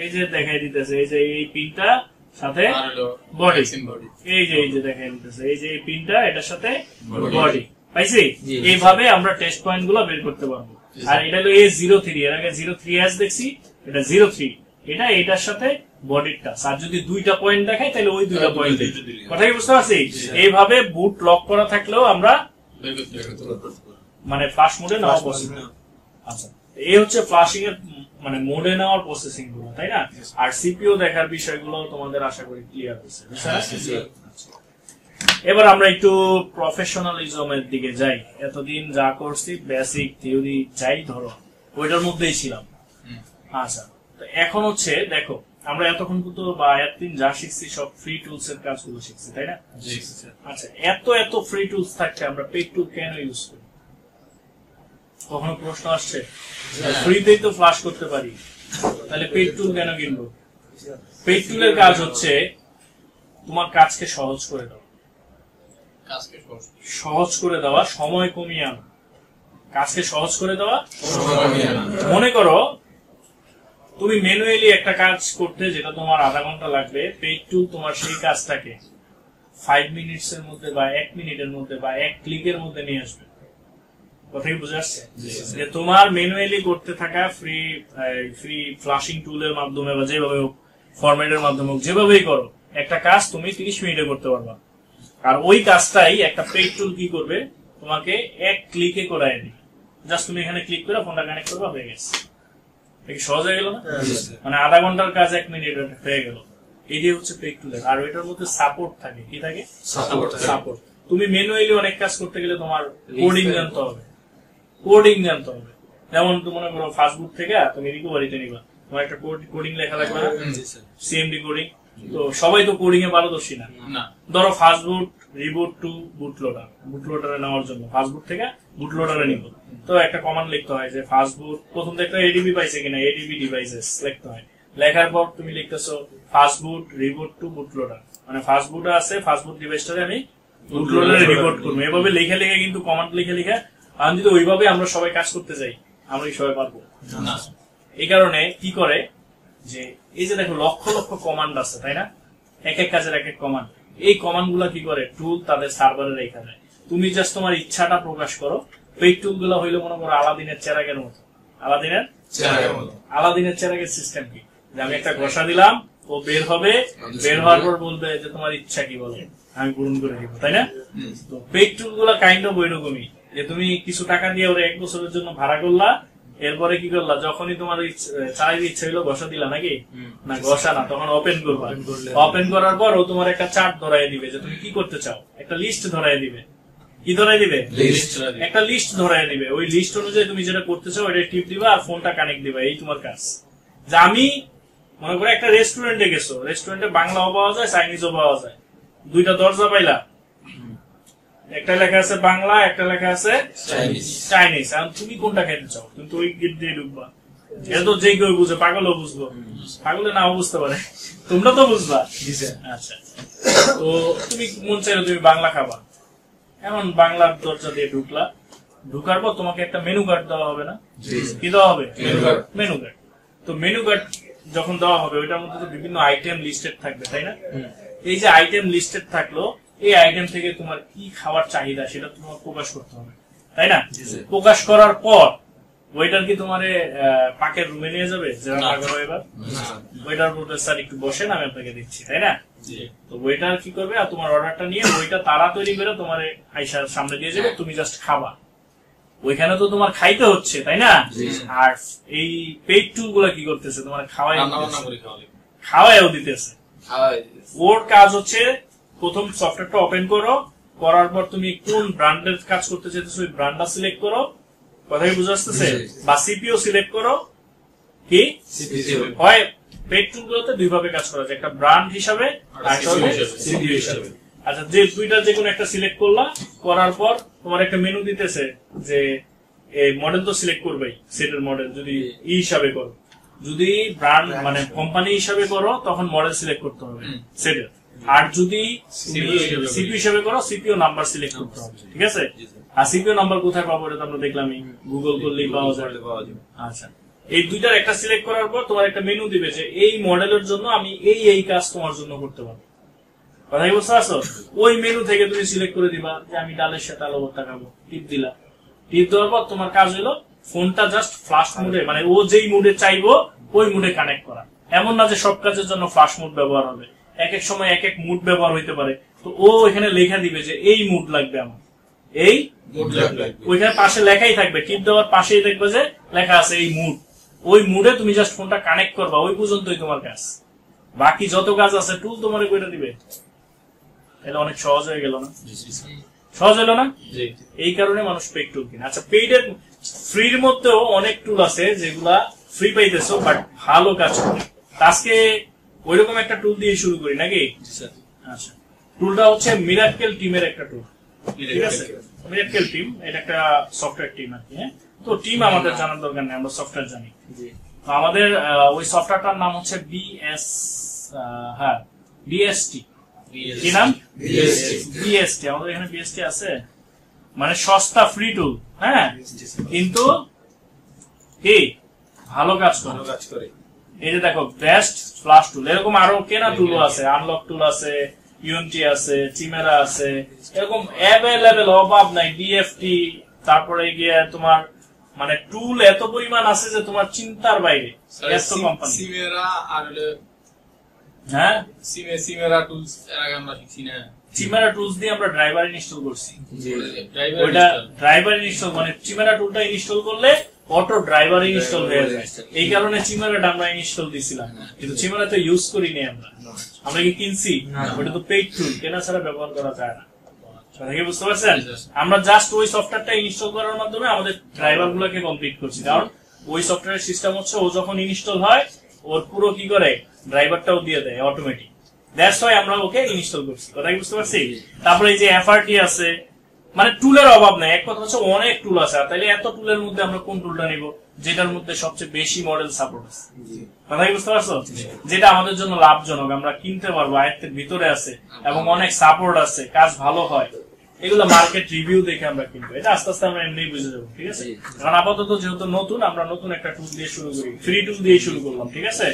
এই যে দেখাই দিতেছে, এই যে এই পিনটা সাথে বডি, এই যে দেখাই দিতেছে, এই যে এই পিনটা এটার সাথে বডি পাইছি। এইভাবে আমরা টেস্ট পয়েন্ট গুলো বের করতে পারবো। আর এটা হলো A03, এর আগে 03s দেখছি, এটা 03, এটা এটার সাথে বডিটা। আর যদি 2টা পয়েন্ট দেখায় তাহলে ওই 2টা পয়েন্ট, কথা কি বুঝতে পারছি? এইভাবে বুট লক করা থাকলেও আমরা মানে ফ্ল্যাশ মোডে নেওয়া পসিবল। আচ্ছা, এই হচ্ছে ফ্ল্যাশিং এর মানে মোডে নেওয়ার প্রসেসিং গুলো, তাই না? আর সিপিইউ দেখার বিষয়গুলো তোমাদের আশা করি ক্লিয়ার হয়েছে। এবার আমরা একটু প্রফেশনালিজমের দিকে যাই। এতদিন যা করছি বেসিক থিওরি যাই ধরো ওইটার মধ্যেই ছিলাম। আচ্ছা, তো এখন হচ্ছে দেখো, আমরা এতক্ষণ পর্যন্ত বা এতদিন যা শিখছি সব ফ্রি টুলস এর কাজগুলো শিখছি, তাই না? আচ্ছা, এত ফ্রি টুলস থাকতে আমরা পেইড টুল কেন ইউজ করি? কখনো প্রশ্ন আসছে? ফ্রিতেই তো ফ্ল্যাশ করতে পারি, তাহলে পেইড টুল কেন কিনবো? পেইড টুলের কাজ হচ্ছে তোমার কাজকে সহজ করে দেওয়া, সময় কমিয়ে আনা। কাজকে সহজ করে দেওয়া, মনে করো তুমি ম্যানুয়ালি একটা কাজ করতে যেটা তোমার আধা ঘন্টা লাগবে, পেইড টুল তোমার সেই কাজটাকে 5 মিনিটস এর মধ্যে বা 1 মিনিটের মধ্যে বা 1 ক্লিকের মধ্যে নিয়ে আসবে। কথা কি বুঝে আসছে? যে তোমার ম্যানুয়ালি করতে থাকা ফ্রি ফ্ল্যাশিং টুলের মাধ্যমে বা যেভাবে হোক, ফরম্যাটের মাধ্যমে হোক, যেভাবেই করো, একটা কাজ তুমি 30 মিনিটে করতে পারবা। আর ওই কাজটাই একটা পেইড টুল কি করবে? তোমাকে 1 ক্লিকে করায় দিবে। জাস্ট তুমি এখানে ক্লিক করে ফোনটা কানেক্ট করবা, হয়ে গেছে। সহজ হয়ে গেল না? মানে আধা ঘন্টার কাজ 1 মিনিট হয়ে গেল। এটাই হচ্ছে পেইড টুলের। আর ওইটার মধ্যে সাপোর্ট থাকে, কি থাকে? সাপোর্ট। তুমি ম্যানুয়ালি অনেক কাজ করতে গেলে তোমার কোডিং জানতে হবে, যেমন তুমি মনে করো ফাস্টবুক থেকে তুমি রিকভারিতে নিবা, তোমার একটা কোডিং লেখা লাগবে না? CMD coding. তো সবাই তো কোডিং এ পারদর্শী না। ধরো ফাস্টবুট রিবুট টু বুটলোডারে নেওয়ার জন্য ফাস্টবুট থেকে বুটলোডারে নিব, তো একটা কমান্ড লিখতে হয় যে ফাস্টবুট, প্রথম দেখতে এডিবি পাইছে কিনা, এডিবি ডিভাইসেস লিখতে হয়। লেখার পর তুমি লিখতেছো ফাস্টবুট রিবুট টু বুটলোডার, মানে ফাস্টবুট আছে, ফাস্টবুট ডিভাইসটারে আমি বুটলোডারে রিবুট করবো। এভাবে লিখে কিন্তু কমান্ড লিখে আর যদি ওইভাবে আমরা সবাই কাজ করতে যাই, আমরা সবাই পারবো না। এই কারণে কি করে যে এই যে দেখো লক্ষ লক্ষ কমান্ড আছে, তাই না? এক এক কাজের এক এক কমান্ড। এই কমান্ড গুলা কি করে টুল তাদের সার্ভারে রেখে দেয়। তুমি জাস্ট তোমার ইচ্ছাটা প্রকাশ করো। পেইড টুল গুলা হইলো মনে করো আলাদিনের চেরাগের মতো। আলাদিনের চেরাগের সিস্টেম কি, যে আমি একটা ঘষা দিলাম, ও বের হবে, বের হওয়ার পর বলবে যে তোমার ইচ্ছা কি বলো, আমি পূরণ করে দিব, তাই না? তো পেইড টুল গুলা কাইন্ড অফ ওইরকমই, যে তুমি কিছু টাকা দিয়ে ওরা 1 বছরের জন্য ভাড়া করলা, এরপরে কি করলা, যখনই তোমার চালাইতে ইচ্ছা হইলো ঘষা দিলা, নাকি না ঘষা না, তখন ওপেন করবা। ওপেন করার পর ও তোমার একটা চার্ট ধরাই দিবে যে তুমি কি করতে চাও, একটা লিস্ট ধরাই দিবে। কি ধরাই দিবে? একটা লিস্ট ধরাই দিবে। ওই লিস্ট অনুযায়ী তুমি যেটা করতে চাও ওইটা টিপ দিবা আর ফোনটা কানেক্ট দিবা। এই তোমার কাজ। যে আমি মনে করো একটা রেস্টুরেন্টে গেছো, রেস্টুরেন্টে বাংলাও পাওয়া যায়, চাইনিজও পাওয়া যায়, 2টা দরজা পাইলা, একটা লেখা আছে বাংলা, একটা লেখা আছে চাইনিজ। এখন তুমি কোনটা খেতে চাও? তুমি তো ওই গেট দিয়ে ঢুকবা। এটা তো যে কেউ বুঝে, পাগলও বুঝবো, পাগলে নাও বুঝতে পারে, তোমরা তো বুঝবা। আচ্ছা, তো তুমি মন চাইলো তুমি বাংলা খাবা, এমন বাংলার দরজা দিয়ে ঢুকলা। ঢুকার পর তোমাকে একটা মেনু কার্ড দেওয়া হবে না? কি দেওয়া হবে? Menu card. তো মেনু কার্ড যখন দেওয়া হবে ওইটার মধ্যে তো বিভিন্ন আইটেম লিস্টেড থাকবে, তাই না? এই যে আইটেম লিস্টেড থাকলো, এই আইটেম থেকে তোমার কি খাওয়ার চাহিদা সেটা তোমার প্রকাশ করতে হবে, তাই না? প্রকাশ করার পর ওইটার কি তোমার পাকের রুমে নিয়ে যাবে যে রান্না করো এবার? ওইটার বলবে স্যার একটু বসেন, আমি আপনাকে দিচ্ছি, তাই না? তো ওইটার কি করবে, আর তোমার অর্ডারটা নিয়ে ওইটা তারা তৈরি করে তোমার আইসার সামনে দিয়ে যাবে, তুমি জাস্ট খাবা। ওইখানে তো তোমার খাইতে হচ্ছে, তাই না? আর এই পেইড টুল গুলা কি করতেছে, তোমার খাওয়াইও দিতেছে। ওর কাজ হচ্ছে প্রথম সফটওয়্যারটা ওপেন করো, করার পর তুমি কোন ব্র্যান্ডের কাজ করতে চাইতেছো ওই ব্র্যান্ডটা সিলেক্ট করো, কথা কি বুঝে আসতেছে? বা সিপিইউ সিলেক্ট করো। কি হয় পেইড টুল গুলোতে 2 ভাবে কাজ করা যায়, একটা ব্র্যান্ড হিসাবে আর একটা সিপিইউ হিসাবে। আচ্ছা, যে দুইটা যে কোনো একটা সিলেক্ট করলা, করার পর তোমার একটা মেনু দিতেছে যে এই মডেল তো সিলেক্ট করবেই, সেটের মডেল যদি হিসাবে করো, যদি ব্র্যান্ড মানে কোম্পানি হিসাবে করো তখন মডেল সিলেক্ট করতে হবে সেটের, আর যদি সিপিইউ হিসাবে করো সিপিইউ নাম্বার সিলেক্ট করতে হবে, ঠিক আছে? আর সিপিইউ নাম্বার কোথায় পাবো এটা তো আমরা দেখলামই, গুগল করলেই পাওয়া যায়। আচ্ছা, এই দুইটার একটা সিলেক্ট করার পর তোমার একটা মেনু দিবে যে এই মডেলের জন্য আমি এই কাজ তোমার জন্য করতে পারবো, কথা কি বুঝতে পারছো? ওই মেনু থেকে তুমি সিলেক্ট করে দিবা যে আমি ডালের সাথে আলু ভর্তা খাবো, টিপ দিলা। টিপ দেওয়ার পর তোমার কাজ হলো ফোনটা জাস্ট ফ্লাশ মুডে, মানে ও যেই মুডে চাইবো ওই মুডে কানেক্ট করা। এমন না যে সব কাজের জন্য ফ্লাশ মুড ব্যবহার হবে, এক এক সময় এক এক মুড ব্যবহার হইতে পারে। তো ও এখানে লেখা দিবে যে এই মুড লাগবে আমার, এই মুড লাগবে, ওইখানে পাশে লেখাই থাকবে, টিপ দেওয়ার পাশেই দেখবে যে লেখা আছে এই মুড। ওই মুডে তুমি জাস্ট ফোনটা কানেক্ট করবা, ওই পর্যন্তই তোমার কাজ। বাকি যত কাজ আছে টুল তোমার করে দিবে। এটা অনেক সহজ হয়ে গেল না? সহজ হলো না? এই কারণে মানুষ পেইড টুল কিনে। আচ্ছা, পেইডের ফ্রির মধ্যেও অনেক টুল আছে যেগুলা ফ্রি পাইতেছো বাট ভালো কাজ করে। আজকে ওইরকম একটা টুল দিয়ে শুরু করি নাকি? আচ্ছা, টুলটা হচ্ছে মিরাক্কেল টিমের একটা টুল, ঠিক আছে? মিরাক্কেল টিম এটা একটা সফটওয়্যার টিম আর কি। হ্যাঁ, তো টিম আমাদের জানার দরকার নেই, আমরা সফটওয়্যার জানি। তো আমাদের ওই সফটওয়্যারটার নাম হচ্ছে বিএসটি। কি নাম? বিএসটি। আমাদের এখানে বিএসটি আছে, মানে সস্তা ফ্রি টুল। হ্যাঁ, কিন্তু কি ভালো কাজ করে। এই যে দেখো বেস্ট ফ্লাশ টুল, এরকম আরো কেনা টুল আছে, আনলক টুল আছে, ইউএনটি আছে, চিমেরা আছে, এরকম অ্যাভেলেবেল, অভাব নাই। ডিএফটি, তারপরে গিয়ে তোমার মানে টুল এত পরিমাণ আছে যে তোমার চিন্তার বাইরে। এত কোম্পানি হ্যাঁ, চিমেরা টুলস দিয়ে আমরা ড্রাইভার ইনস্টল করছি। ওইটা ড্রাইভার ইনস্টল মানে চিমেরা টুলটা ইনস্টল করলে অটো ড্রাইভার ইনস্টল হয়ে যায়। এই কারণে চিমেরাটা আমরা ইনস্টল দিছিলাম, কিন্তু চিমেরা তো ইউজ করিনি আমরা কি কিনছি? ওটা তো পেইড টুল, কেনা ছাড়া ব্যবহার করা যায় না। বুঝতে পারছেন? আমরা জাস্ট ওই সফটওয়্যারটা ইনস্টল করার মাধ্যমে আমাদের ড্রাইভার গুলোকে কমপ্লিট করছি। কারণ ওই সফটওয়্যার সিস্টেম হচ্ছে ও যখন ইনস্টল হয় ওর পুরো কি করে ড্রাইভারটাও দিয়ে দেয় অটোমেটিক। দ্যাটস ওয়াই আমরা ওকে ইনস্টল করছি। কথা কি বুঝতে পারছি? তারপরে এই যে এফআরটি আছে, মানে টুলের অভাব নাই। এক কথা হচ্ছে অনেক টুল আছে। তাহলে এত টুলের মধ্যে আমরা কোন টুলটা নিব যেটার মধ্যে সবচেয়ে বেশি মডেল সাপোর্ট আছে? কথা কি বুঝতে পারছো? যেটা আমাদের জন্য লাভজনক, আমরা কিনতে পারবো, আয়ত্তের ভিতরে আছে এবং অনেক সাপোর্ট আছে, কাজ ভালো হয়। এগুলো মার্কেট রিভিউ দেখে আমরা কিনবো, এটা আস্তে আস্তে আমরা এমনি বুঝে যাবো, ঠিক আছে? কারণ আপাতত যেহেতু নতুন, আমরা নতুন একটা টুল দিয়ে শুরু করি, ফ্রি টুল দিয়ে শুরু করলাম, ঠিক আছে?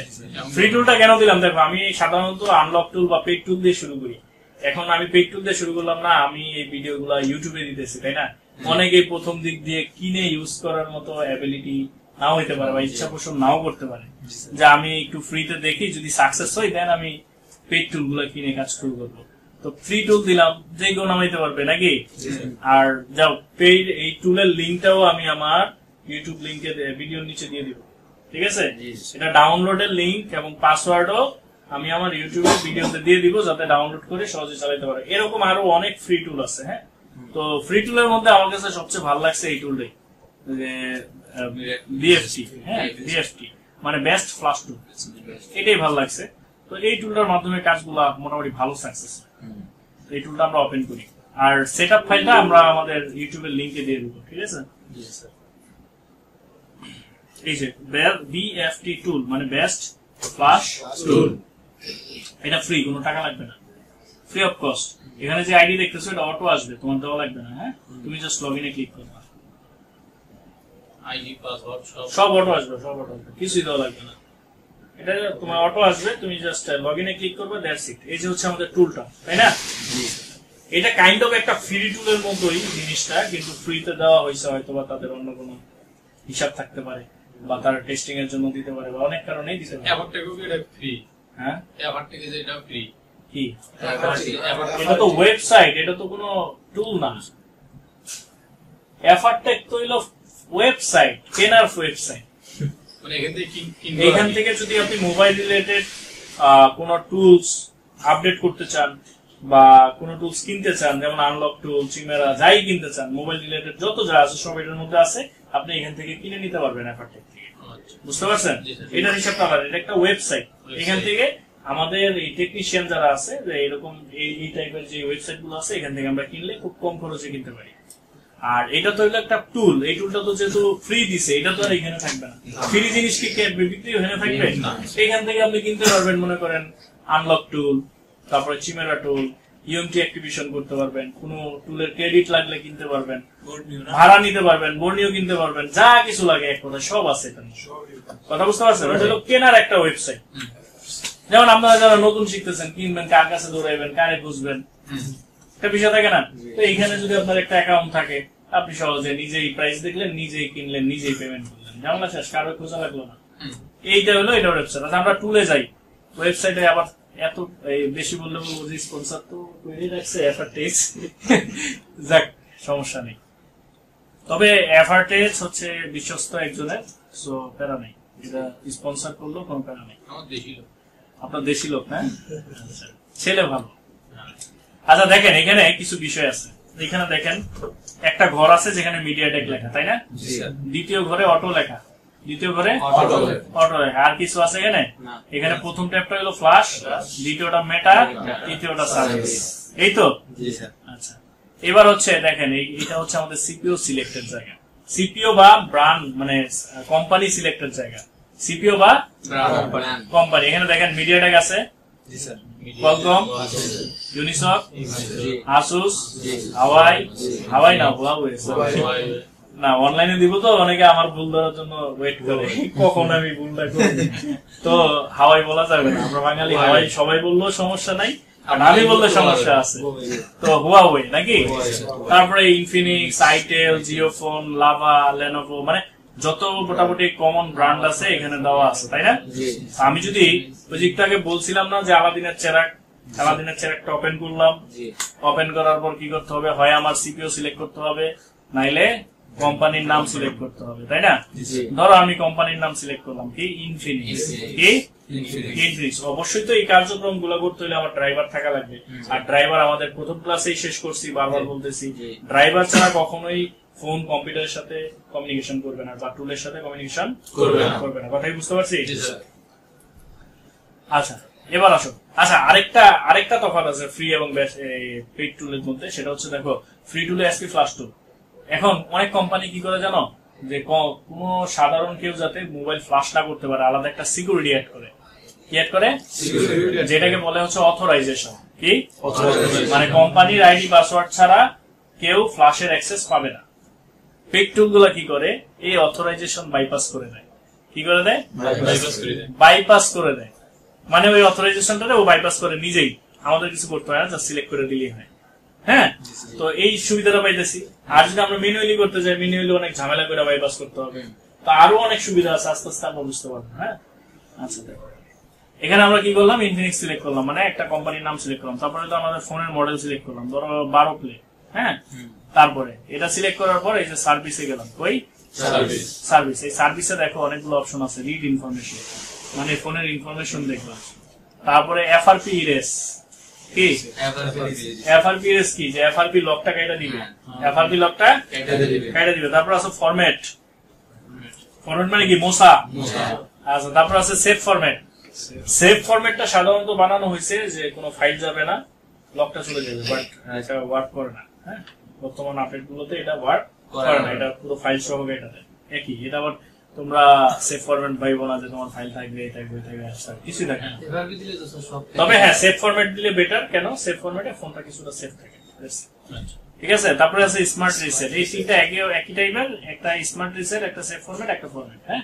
ফ্রি টুলটা কেন দিলাম দেখো, আমি সাধারণত আনলক টুল বা পেইড টুল দিয়ে শুরু করি। এখন আমি পেইড টুল দিয়ে শুরু করলাম না, আমি এই ভিডিও গুলা ইউটিউবে দিতেছি, তাই না? অনেকেই প্রথম দিক দিয়ে কিনে ইউজ করার মতো অ্যাবিলিটি নাও হইতে পারে বা ইচ্ছা পোষণ নাও করতে পারে, যে আমি একটু ফ্রিতে দেখি, যদি সাকসেস হয় দেন আমি পেইড টুল গুলা কিনে কাজ শুরু করবো। তো ফ্রি টুল দিলাম, যে কেউ নামাইতে পারবে নাকি? আর যাও পেইড এই টুলের লিঙ্কটাও আমি আমার ইউটিউব লিঙ্কে ভিডিওর নিচে দিয়ে দিব, ঠিক আছে? এটা ডাউনলোডের লিঙ্ক এবং পাসওয়ার্ডও আমি আমার ইউটিউবের ভিডিওতে দিয়ে দিব, যাতে ডাউনলোড করে সহজে চালাতে পারে। এরকম আরো অনেক ফ্রি টুল আছে। হ্যাঁ, তো ফ্রি টুলের মধ্যে আমার কাছে সবচেয়ে ভালো লাগছে এই টুলটাই, যে বিএফটি। হ্যাঁ, বিএফটি মানে বেস্ট ফ্লাশ টুল, এটাই ভালো লাগছে। তো এই টুলটার মাধ্যমে কাজগুলা মোটামুটি ভালো সাকসেস। এই টুলটা আমরা ওপেন করি, আর সেটআপ ফাইলটা আমরা আমাদের ইউটিউবের লিংকে দিয়ে দেব, ঠিক আছে? এই যে বিএফটি টুল মানে বেস্ট ফ্লাশ টুল, এটা ফ্রি, কোনো টাকা লাগবে না, ফ্রি অফ কস্ট। এখানে যে আইডি দেখতেছো এটা অটো আসবে, তোমার দেওয়া লাগবে না। হ্যাঁ, তুমি জাস্ট লগইনে ক্লিক করবা, আইডি পাসওয়ার্ড সব অটো আসবে, সব অটো আসবে, কিছুই দেওয়া লাগবে না। এটা তোমার অটো আসবে, তুমি জাস্ট লগইনে ক্লিক করবে, দ্যাটস ইট। এই যে হচ্ছে আমাদের টুলটা, তাই না? এটা কাইন্ড অফ একটা ফ্রি টুলের মতোই জিনিসটা, কিন্তু ফ্রিতে দেওয়া হয়েছে, হয়তো বা তাদের অন্য কোনো হিসাব থাকতে পারে, বা তারা টেস্টিং এর জন্য দিতে পারে, বা অনেক কারণেই দিতে পারে। এটা ফ্রি। হ্যাঁ, এটা ফ্রি কি? এটা তো ওয়েবসাইট, এটা তো কোনো টুল না। এফারটেক তো হইলো ওয়েবসাইট, কেনার ওয়েবসাইট। মানে এখান থেকে যদি আপনি মোবাইল রিলেটেড কোন টুলস আপডেট করতে চান বা কোন টুলস কিনতে চান, যেমন আনলক টুল, চিমেরা, যাই কিনতে চান, মোবাইল রিলেটেড যত যা আছে সব এটার মধ্যে আছে, আপনি এখান থেকে কিনে নিতে পারবেন এফারটেক থেকে। বুঝতে পারছেন? এটার হিসাবটা আলাদা, এটা একটা ওয়েবসাইট। এখান থেকে আমাদের এই টেকনিশিয়ান যারা আছে, যে এরকম এই টাইপের যে ওয়েবসাইট গুলো আছে, এখান থেকে আমরা কিনলে খুব কম খরচে কিনতে পারি। আর এটা তো হলো একটা টুল, এই টুলটা তো যেহেতু ফ্রি দিছে, এটা তো আর এখানে থাকবে না। ফ্রি জিনিস কি বিক্রি এখানে থাকবে? এখান থেকে আপনি কিনতে পারবেন, মনে করেন আনলক টুল, তারপরে চিমেরা টুল, ইউএমটি অ্যাক্টিভেশন করতে পারবেন, কোন টুলের ক্রেডিট লাগলে কিনতে পারবেন, ভাড়া নিতে পারবেন, বর্ণিও কিনতে পারবেন, যা কিছু লাগে এক কথা সব আছে এখানে। কথা বুঝতে পারছেন? এটা হলো কেনার একটা ওয়েবসাইট। যেমন আপনারা যারা নতুন শিখতেছেন, কিনবেন, কার কাছে দৌড়াইবেন, কারে বুঝবেন, একটা বিষয় থাকে না? তো এইখানে যদি আপনার একটা অ্যাকাউন্ট থাকে, আপনি সহজে নিজেই প্রাইস দেখলেন, নিজেই কিনলেন, নিজেই পেমেন্ট করলেন, ঝামেলা শেষ, কারো খোঁজা লাগলো না। এইটা হলো এটা ওয়েবসাইট। আচ্ছা, আমরা টুলে যাই, ওয়েবসাইটে আবার এত বেশি বললে বুঝি স্পন্সর তো তৈরি রাখছে এফারটেজ, যাক সমস্যা নেই। তবে এফারটেজ হচ্ছে বিশ্বস্ত একজনের, সো প্যারা নেই, এটা স্পন্সর করলেও কোনো প্যারা নেই। আপনার দেশি লোক? হ্যাঁ, ছেলে ভালো। আচ্ছা দেখেন, এখানে কিছু বিষয় আছে। এখানে দেখেন একটা ঘর আছে যেখানে মিডিয়াটেক লেখা, তাই না? দ্বিতীয় ঘরে অটো লেখা, দ্বিতীয় ঘরে অটো লেখা, আর কিছু আছে এখানে? এখানে প্রথম ট্যাবটা হলো ফ্ল্যাশ, দ্বিতীয়টা মেটা, তৃতীয়টা সার্ভিস, এই তো? আচ্ছা, এবার হচ্ছে দেখেন, এটা হচ্ছে আমাদের সিপিও সিলেক্টেড জায়গা, সিপিও বা ব্র্যান্ড মানে কোম্পানি সিলেক্টেড জায়গা, সিপিও বা কোম্পানি। এখানে দেখেন মিডিয়াটেক আছে, কোয়ালকম, ইউনিসক, আসুস, হাওয়াই না হুয়াওয়ে না, অনলাইনে দিব তো অনেকে আমার ভুল ধরার জন্য ওয়েট করে, কখন আমি ভুলটা করি। তো হাওয়াই বলা যাবে না, আমরা বাঙালি হাওয়াই সবাই বললেও সমস্যা নাই, আমি বললে সমস্যা আছে। তো হুয়াওয়ে নাকি? তারপরে Infinix, itel, JioPhone, lava, Lenovo, মানে যত মোটামুটি কমন ব্র্যান্ড আছে এখানে দেওয়া আছে, তাই না? আমি যদি ওই দিকটাকে বলছিলাম না যে আলাদিনের চেরাকটা ওপেন করলাম, ওপেন করার পর কি করতে হবে, হয় আমার সিপিও সিলেক্ট করতে হবে, নাইলে কোম্পানির নাম সিলেক্ট করতে হবে, তাই না? ধরো আমি কোম্পানির নাম সিলেক্ট করলাম কি, ইনফিনিক্স। কি ইনফিনিক্স? অবশ্যই তো এই কার্যক্রম গুলো করতে হলে আমার ড্রাইভার থাকা লাগবে, আর ড্রাইভার আমাদের প্রথম ক্লাসেই শেষ করছি, বারবার বলতেছি, ড্রাইভার ছাড়া কখনোই ফোন কম্পিউটারের সাথে কমিউনিকেশন করবে না বা টুলের সাথে কমিউনিকেশন করবে না। কথাই বুঝতে পারছি? আচ্ছা, এবার আসো। আচ্ছা, আরেকটা তফাৎ আছে ফ্রি এবং পেইড টুলের মধ্যে, সেটা হচ্ছে দেখো ফ্রি টুলে এসপি ফ্ল্যাশ টুল। এখন অনেক কোম্পানি কি করে জানো, যে কোনো সাধারণ কেউ যাতে মোবাইল ফ্ল্যাশ না করতে পারে, আলাদা একটা সিকিউরিটি অ্যাড করে। কি অ্যাড করে? যেটাকে বলে হচ্ছে অথরাইজেশন। কি? মানে কোম্পানির আইডি পাসওয়ার্ড ছাড়া কেউ ফ্ল্যাশের অ্যাক্সেস পাবে না। ফেক টুল গুলা কি করে, এই অথরাইজেশন বাইপাস করে দেয়। কি করে দেয়? বাইপাস করে দেয়। মানে ওই অথরাইজেশনটা ও বাইপাস করে নিজেই, আমাদের কিছু করতে হয় না, জাস্ট সিলেক্ট করে দিলেই হয়। হ্যাঁ, তো এই সুবিধাটা পাইতেছি। আর যদি আমরা ম্যানুয়ালি করতে যাই, ম্যানুয়ালি অনেক ঝামেলা করে বাইপাস করতে হবে। তো আরো অনেক সুবিধা আছে, আস্তে আস্তে আমরা বুঝতে পারবো। হ্যাঁ, আচ্ছা দেখো এখানে আমরা কি করলাম, ইনফিনিক্স সিলেক্ট করলাম, মানে একটা কোম্পানির নাম সিলেক্ট করলাম, তারপরে তো আমাদের ফোনের মডেল সিলেক্ট করলাম, ধরো 12 প্লে। হ্যাঁ, তারপরে এটা সিলেক্ট করার পর এই যে সার্ভিসে গেলাম, ওই সার্ভিস, এই সার্ভিসে দেখো অনেকগুলো অপশন আছে। রিড ইনফরমেশন, মানে ফোনের ইনফরমেশন দেখলাম। তারপরে এফআরপি ইরেজ, কি এফআরপি ইরেজ কি, যে এফআরপি লকটা কেটে দিবে, এফআরপি লকটা কেটে দিবে। তারপর আছে ফরম্যাট, ফরম্যাট মানে কি মোছা। আচ্ছা, তারপর আছে সেভ ফরম্যাট। সেভ ফরম্যাটটা সাধারণত বানানো হয়েছে যে কোনো ফাইল যাবে না, লকটা চলে যাবে, বাট এটা ওয়ার্ক করে না। হ্যাঁ, বর্তমান আপডেট গুলোতে এটা ওয়ার্ক করে না, এটা পুরো ফাইল সহ এটাতে একই। এটা আবার তোমরা সেভ ফরম্যাট পাইবো না যে তোমার ফাইল থাকবে কিছু থাকে না। তবে হ্যাঁ, সেভ ফরম্যাট দিলে বেটার। কেন? সেভ ফরম্যাটে ফোনটা কিছুটা সেভ থাকে। ঠিক আছে, তারপরে আছে স্মার্ট রিসেট। এই তিনটা একই টাইপের, একটা স্মার্ট রিসেট, একটা সেভ ফরম্যাট, একটা ফরম্যাট। হ্যাঁ,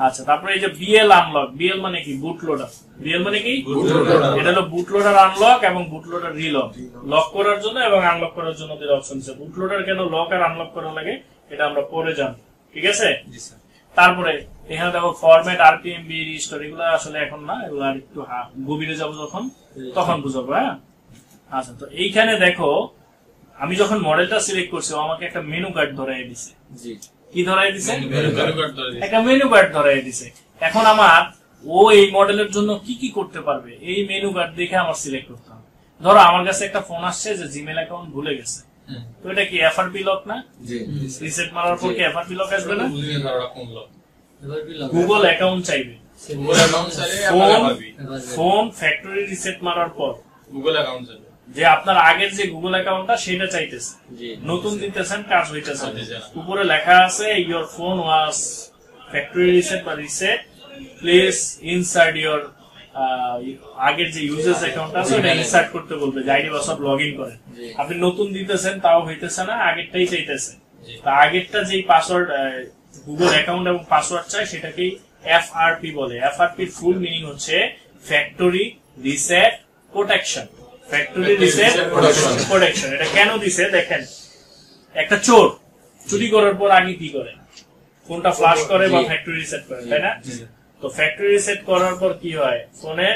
আচ্ছা, তারপরে এই যে বিএল আনলক। বিএল মানে কি? বুট লোডার। বিএল মানে কি? এটা হলো বুট লোডার আনলক এবং বুট লোডার রিলক। লক করার জন্য এবং আনলক করার জন্য দুটো অপশন আছে। বুট লোডার কেন লক আর আনলক করা লাগে এটা আমরা পরে জানবো। ঠিক আছে, তারপরে এখানে দেখো ফরম্যাট, আরপিএম, বি রিস্টোর, এগুলো আসলে এখন না, এগুলো আর একটু গভীরে যাবো যখন, তখন বুঝাবো। হ্যাঁ, আচ্ছা, তো এইখানে দেখো আমি যখন মডেলটা সিলেক্ট করছি ও আমাকে একটা মেনু কার্ড ধরাই দিছে। কি ধরাই দিছে? একটা মেনু কার্ড ধরাই দিছে। এখন আমার ও এই মডেলের জন্য কি কি করতে পারবে এই মেনু কার্ড দেখে আমার সিলেক্ট করতে হবে। ধরো আমার কাছে একটা ফোন আসছে যে জিমেল অ্যাকাউন্ট ভুলে গেছে, তো এটা কি এফআরপি লক না? রিসেট মারার পর কি এফআরপি লক আসবে না? গুগল অ্যাকাউন্ট চাইবে। ফোন ফ্যাক্টরি রিসেট মারার পর গুগল অ্যাকাউন্ট চাইবে, যে আপনার আগের যে গুগল অ্যাকাউন্টটা সেটা চাইতেছে, নতুন দিতেছেন, কাজ হইতেছে। উপরে লেখা আছে your phone was factory reset বা রিসেট, প্লেস ইনসার্ট ইয়োর আগের যে ইউজার্স অ্যাকাউন্ট আছে ওটা ইনসার্ট করতে বলবে, যে আইডি পাসওয়ার্ড লগ ইন করেন। আপনি নতুন দিতেছেন তাও হইতেছে না, আগেরটাই চাইতেছে। তা আগেরটা যেই পাসওয়ার্ড গুগল অ্যাকাউন্ট এবং পাসওয়ার্ড চাই সেটাকেই এফআরপি বলে। এফআরপির ফুল মিনিং হচ্ছে factory reset protection. Factory reset protection. এটা কেন দিছে দেখেন, একটা চোর চুরি করার পর আগে কি করে? ফোনটা ফ্লাশ করে বা ফ্যাক্টরি রিসেট করে, তাই না? তো ফ্যাক্টরি রিসেট করার পর কি হয়, ফোনে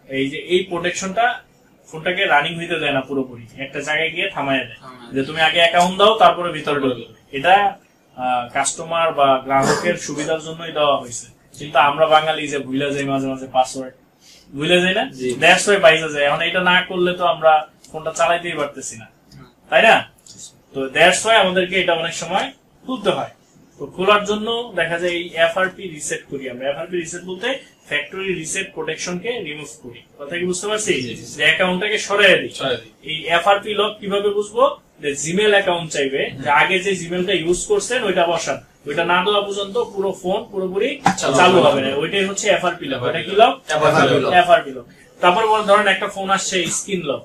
এই যে এই প্রোটেকশনটা ফোনটাকে রানিং হইতে দেয় না, পুরোপুরি একটা জায়গায় গিয়ে থামায় দেয়, যে তুমি আগে অ্যাকাউন্ট দাও তারপরে ভিতরে ঢুকবে। এটা কাস্টমার বা গ্রাহকের সুবিধার জন্যই দেওয়া হয়েছে। কিন্তু আমরা বাঙালি যে ভুলে যাই মাঝে মাঝে পাসওয়ার্ড, ভুলে যাই না, দ্যাটস ওয়াই বাইসা যায়। এখন এটা না করলে তো আমরা ফোনটা চালাইতেই পারতেছি না, তাই না? তো দ্যাটস ওয়াই আমাদেরকে এটা অনেক সময় খুলতে হয়। তো খোলার জন্য দেখা যায় এই এফআরপি রিসেট করি আমরা। এফআরপি রিসেট বলতে ফ্যাক্টরি রিসেট প্রোটেকশনকে রিমুভ করি। কথা কি বুঝতে পারছি? যে অ্যাকাউন্টটাকে সরাই দিই। এই এফআরপি লক কিভাবে বুঝবো? যে জিমেল অ্যাকাউন্ট চাইবে, যে আগে যে জিমেলটা ইউজ করছেন ওইটা বসান, ওইটা না দেওয়া পর্যন্ত পুরো ফোন পুরোপুরি চালু হবে না। ওইটাই হচ্ছে এফআরপি লক। ওইটা কি লক? FRP lock. তারপর ধরেন একটা ফোন আসছে স্ক্রিন লক,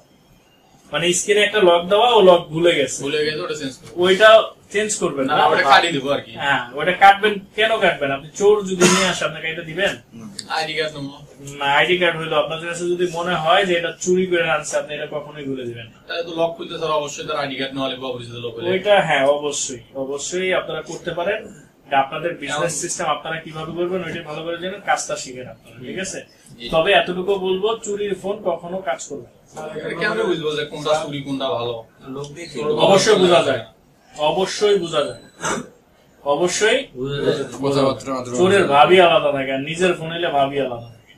মানে স্ক্রিনে একটা লক দেওয়া, ও লক ভুলে গেছে, ওইটা চেঞ্জ করবেন না, ওটা কাটিয়ে দিব আর কি। হ্যাঁ, ওটা কাটবেন। কেন কাটবেন? আপনি চোর যদি নিয়ে আসে আপনাকে এটা দিবেন আইডি কার্ড না? আইডি কার্ড হইলো আপনাদের কাছে যদি মনে হয় যে এটা চুরি করে আনছে, আপনি এটা কখনোই ভুলে দিবেন না। তাহলে তো লক খুলতে স্যার অবশ্যই তার আইডি কার্ড নেওয়া লাগবে, অপরিচিত লোক হলে ওইটা। হ্যাঁ, অবশ্যই অবশ্যই আপনারা করতে পারেন। আপনাদের বিজনেস সিস্টেম আপনারা কিভাবে করবেন ওইটা ভালো করে জানেন, কাজটা শিখেন আপনারা, ঠিক আছে? তবে এতটুকু বলবো, চুরির ফোন কখনো কাজ করবে না। কেমন বুঝবো যে কোনটা চুরি কোনটা ভালো? অবশ্যই বোঝা যায়, অবশ্যই বোঝা যায়, অবশ্যই চোরের ভাবি আলাদা থাকে আর নিজের ফোন এলে ভাবি আলাদা থাকে।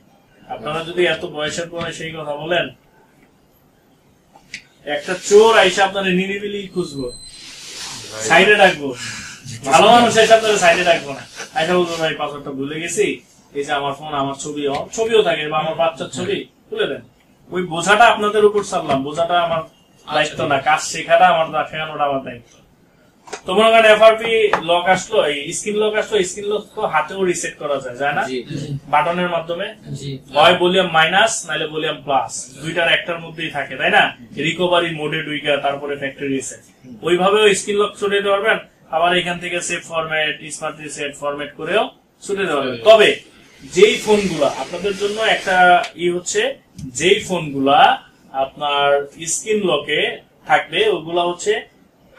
আপনারা যদি এত বয়সের পরে সেই কথা বলেন, একটা চোর আইসা আপনারা নিরিবিলি খুঁজবো, সাইডে রাখবো, ভালো মানুষ এসে আপনারা সাইডে রাখবো না, আইসা বলবো ভাই পাসওয়ার্ডটা ভুলে গেছি, এই যে আমার ফোন, আমার ছবিও থাকে বা আমার বাচ্চার ছবি, তুলে দেন। ওই বোঝাটা আপনাদের উপর ছাড়লাম, বোঝাটা আমার দায়িত্ব না, কাজ শেখাটা আমার, শেখানোটা আমার দায়িত্ব। তো মনে করেন এফআরপি লক আসলো, এই স্ক্রিন লক আসলো, স্ক্রিন লক তো হাতেও রিসেট করা যায় না বাটনের মাধ্যমে, হয় ভলিউম মাইনাস নাহলে ভলিউম প্লাস, দুইটার একটার মধ্যেই থাকে, তাই না? রিকভারি মোডে ডুইকা তারপরে ফ্যাক্টরি রিসেট, ওইভাবেও স্ক্রিন লক ছুটে দিতে পারবেন। আবার এখান থেকে save format, smart reset format করেও ছুটে দিতে পারবেন। তবে যেই ফোনগুলা আপনাদের জন্য একটা হচ্ছে, যেই ফোনগুলা আপনার স্ক্রিন লকে থাকবে ওগুলা হচ্ছে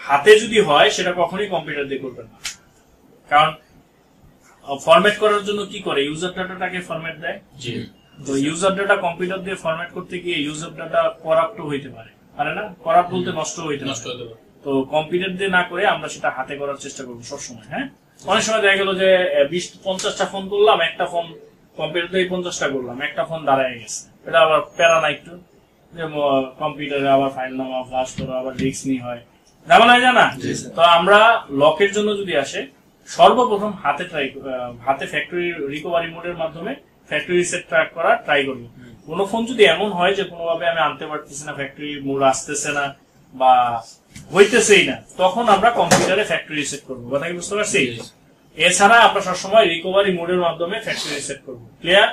হাতে যদি হয় সেটা কখনোই কম্পিউটার দিয়ে করবেন না। কারণ ফরম্যাট করার জন্য কি করে, ইউজার ডাটাটাকে ফরম্যাট দেয়। তো ইউজার ডাটা কম্পিউটার দিয়ে ফরম্যাট করতে গিয়ে ইউজার ডাটা করাপ্ট হইতে পারে না? করাপ্ট বলতে নষ্ট হইতে পারে। তো কম্পিউটার দিয়ে না করে আমরা সেটা হাতে করার চেষ্টা করবো সবসময়। হ্যাঁ, অনেক সময় দেখা গেল যে 20-50টা ফোন করলাম, একটা ফোন কম্পিউটার দিয়ে 50টা করলাম, একটা ফোন দাঁড়ায় গেছে, এটা আবার প্যারা না একটু, যে কম্পিউটারে আবার ফাইল নামা, ফ্লাশ করা, আবার রিস্ক নিয়ে হয়, ঝামেলা হয় না? তো আমরা লকের জন্য যদি আসে, সর্বপ্রথম হাতে ফ্যাক্টরি রিকভারি মোডের মাধ্যমে ফ্যাক্টরি রিসেট করা ট্রাই করবো। কোন ফোন যদি এমন হয় যে কোনোভাবে আমি আনতে পারতেছি না, ফ্যাক্টরি মোড আসতেছে না বা হইতেছেই না, তখন আমরা কম্পিউটারে ফ্যাক্টরি রিসেট করবো। কথা কি বুঝতে পারছি? এছাড়া আমরা সবসময় রিকভারি মোডের মাধ্যমে ফ্যাক্টরি রিসেট করবো। ক্লিয়ার?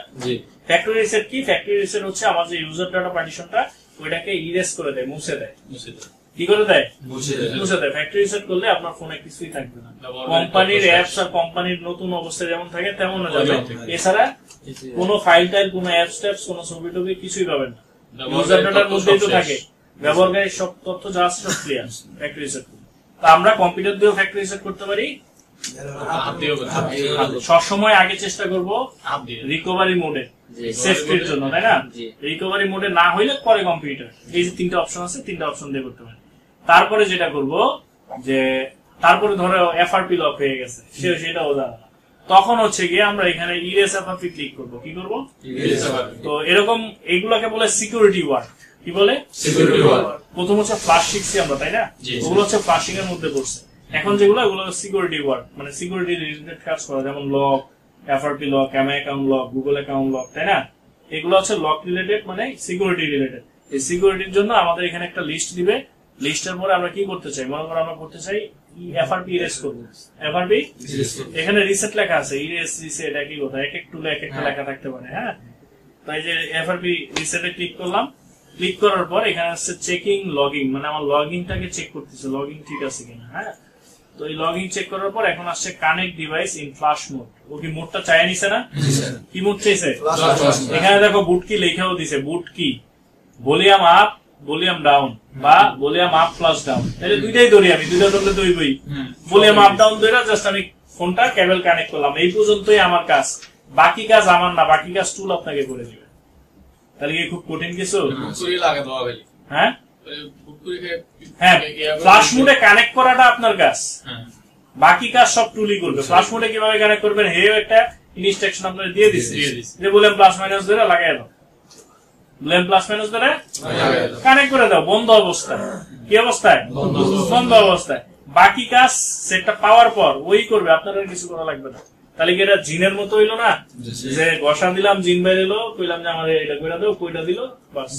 ফ্যাক্টরি রিসেট কি? ফ্যাক্টরি রিসেট হচ্ছে আমার যে ইউজার ডাটা পার্টিশনটা ওইটাকে ইরেজ করে দেয়, মুছে দেয়। কি করে দেয়? মুছে দেয়। ফ্যাক্টরি রিসেট করলে আপনার ফোনে কিছুই থাকবে না, কোম্পানির অ্যাপস আর কোম্পানির নতুন অবস্থা যেমন থাকে তেমন যাবে। এছাড়া কোনো ফাইল টাইল, কোনো অ্যাপস ট্যাপস, কোনো ছবি টবি কিছুই পাবেন না, ইউজার ডাটার মধ্যেই তো থাকে, ব্যবহারকারীর সব তথ্য যা আছে সব ক্লিয়ার ফ্যাক্টরি রিসেট। তা আমরা কম্পিউটার দিয়েও ফ্যাক্টরি রিসেট করতে পারি, সবসময় আগে চেষ্টা করবো রিকভারি মোডে, সেফটির জন্য, তাই না? রিকভারি মোডে না হইলে পরে কম্পিউটার, এই যে 3টা অপশন আছে, 3টা অপশন দিয়ে করতে পারি। তারপরে যেটা করবো যে, তারপরে ধরো এফআরপি লক হয়ে গেছে, সেটাও জানা না, তখন হচ্ছে গিয়ে আমরা এখানে ইরেজ এফআরপি ক্লিক করবো। কি করবো? তো এরকম এইগুলাকে বলে সিকিউরিটি ওয়ার্ড। কি বলে? Security word. প্রথম হচ্ছে ফ্লাশ শিখছি আমরা, তাই না? ওগুলো হচ্ছে ফ্লাশিং এর মধ্যে পড়ছে। এখন যেগুলো, এগুলো সিকিউরিটি ওয়ার্ড, মানে সিকিউরিটি রিলেটেড কাজ করা, যেমন lock, FRP lock, MI account lock, Google account lock, তাই না? এগুলো হচ্ছে লক রিলেটেড, মানে সিকিউরিটি রিলেটেড। এই সিকিউরিটির জন্য আমাদের এখানে একটা লিস্ট দিবে, লিস্টের পরে আমরা কি করতে চাই, মনে করো আমরা করতে চাই এফআরপি ইরেজ করবো। এফআরপি এখানে রিসেট লেখা আছে, ইরেজ রিসেট একই কথা, এক এক টুলে এক একটা লেখা থাকতে পারে। হ্যাঁ, তাই যে এফআরপি রিসেটে ক্লিক করলাম, ক্লিক করার পর এখানে আসছে চেকিং লগিং, মানে আমার লগিংটাকে চেক করতেছে, লগিং ঠিক আছে কিনা। হ্যাঁ, তো এই লগিং চেক করার পর এখন আসছে connect device in flash mode. ও কি মোডটা চাই নিছে না? কি মোড চাইছে? এখানে দেখো বুট কি লেখাও দিছে, বুট কি ভলিউম আপ, ভলিউম ডাউন, বা ভলিউম আপ প্লাস ডাউন, তাহলে দুইটাই ধরি আমি, দুইটা ধরলে দইবই। ভলিউম আপ ডাউন ধরে জাস্ট আমি ফোনটা কেবল কানেক্ট করলাম, এই পর্যন্তই আমার কাজ, বাকি কাজ আমার না, বাকি কাজ টুল আপনাকে করে দিবে। তাহলে কি খুব কঠিন কিছু? হ্যাঁ হ্যাঁ, ফ্লাশ মোডে কানেক্ট করাটা আপনার কাজ, বাকি কাজ সব টুলই করবে। ফ্লাশ মোডে কিভাবে কানেক্ট করবেন, হেও একটা ইনস্ট্রাকশন আপনাদের দিয়ে দিচ্ছে, যে বললাম প্লাস মাইনাস ধরে লাগাই দাও, বললাম প্লাস মাইনাস ধরে কানেক্ট করে দাও বন্ধ অবস্থায়। কি অবস্থায়? বন্ধ অবস্থায়। বাকি কাজ সেটটা পাওয়ার পর ওই করবে, আপনার আর কিছু করা লাগবে না। তাহলে কি এটা জিনের মতো হইলো না, যে ঘষা দিলাম জিন বাইরে এলো, কইলাম যে আমার এটা কইরা দাও, কইটা দিল, বাস।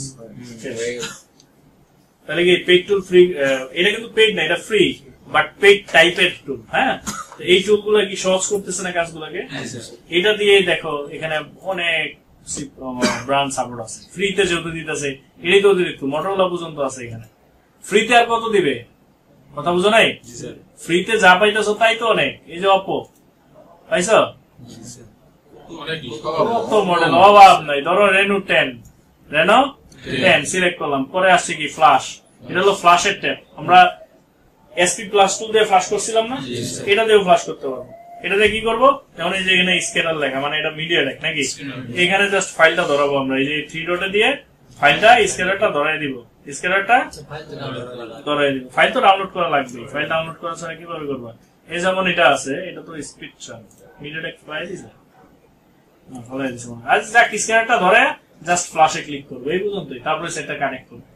তাহলে কি পেইড টুল ফ্রি? এটা কিন্তু পেইড না, এটা ফ্রি, বাট পেইড টাইপের টুল। হ্যাঁ, এই টুল গুলা কি সহজ করতেছে না কাজগুলাকে? এটা দিয়ে দেখো এখানে অনেক ব্র্যান্ড সাপোর্ট আছে, ফ্রিতে যেহেতু দিতেছে, এটাই তো অতিরিক্ত, মোটরোলা পর্যন্ত আছে এখানে। ফ্রিতে আর কত দিবে? কথা বুঝো নাই? ফ্রিতে যা পাইতেছো তাই তো অনেক। এই যে অপো পাইছো, কত মডেল, অভাব নাই। ধরো রেনো 10 সিলেক্ট করলাম, পরে আসছে কি ফ্লাশ, এটা হলো ফ্লাশের ট্যাব। আমরা এসপি প্লাস টুল দিয়ে ফ্লাশ করছিলাম না, এটা দিয়েও ফ্লাশ করতে পারবো। এটাতে কি করবো, যেমন এই যে এখানে স্ক্যানার লেখা, মানে এটা মিডিয়া টেক নাকি, এখানে জাস্ট ফাইলটা ধরাবো আমরা, এই যে 3 ডটে দিয়ে ফাইলটা, স্ক্যানারটা ধরাই দিব, স্ক্যানারটা ধরাই দিব। ফাইল তো ডাউনলোড করা লাগবে, ফাইল ডাউনলোড করা ছাড়া কিভাবে করবা? এই যেমন এটা আছে, এটা তো স্পিড চান, মিডিয়া টেক ফাইল দিছে, ধরাই দিছে। আজ যাক স্ক্যানারটা ধরে জাস্ট ফ্লাশে ক্লিক করবো, এই পর্যন্তই। তারপরে সেটা কানেক্ট করবো,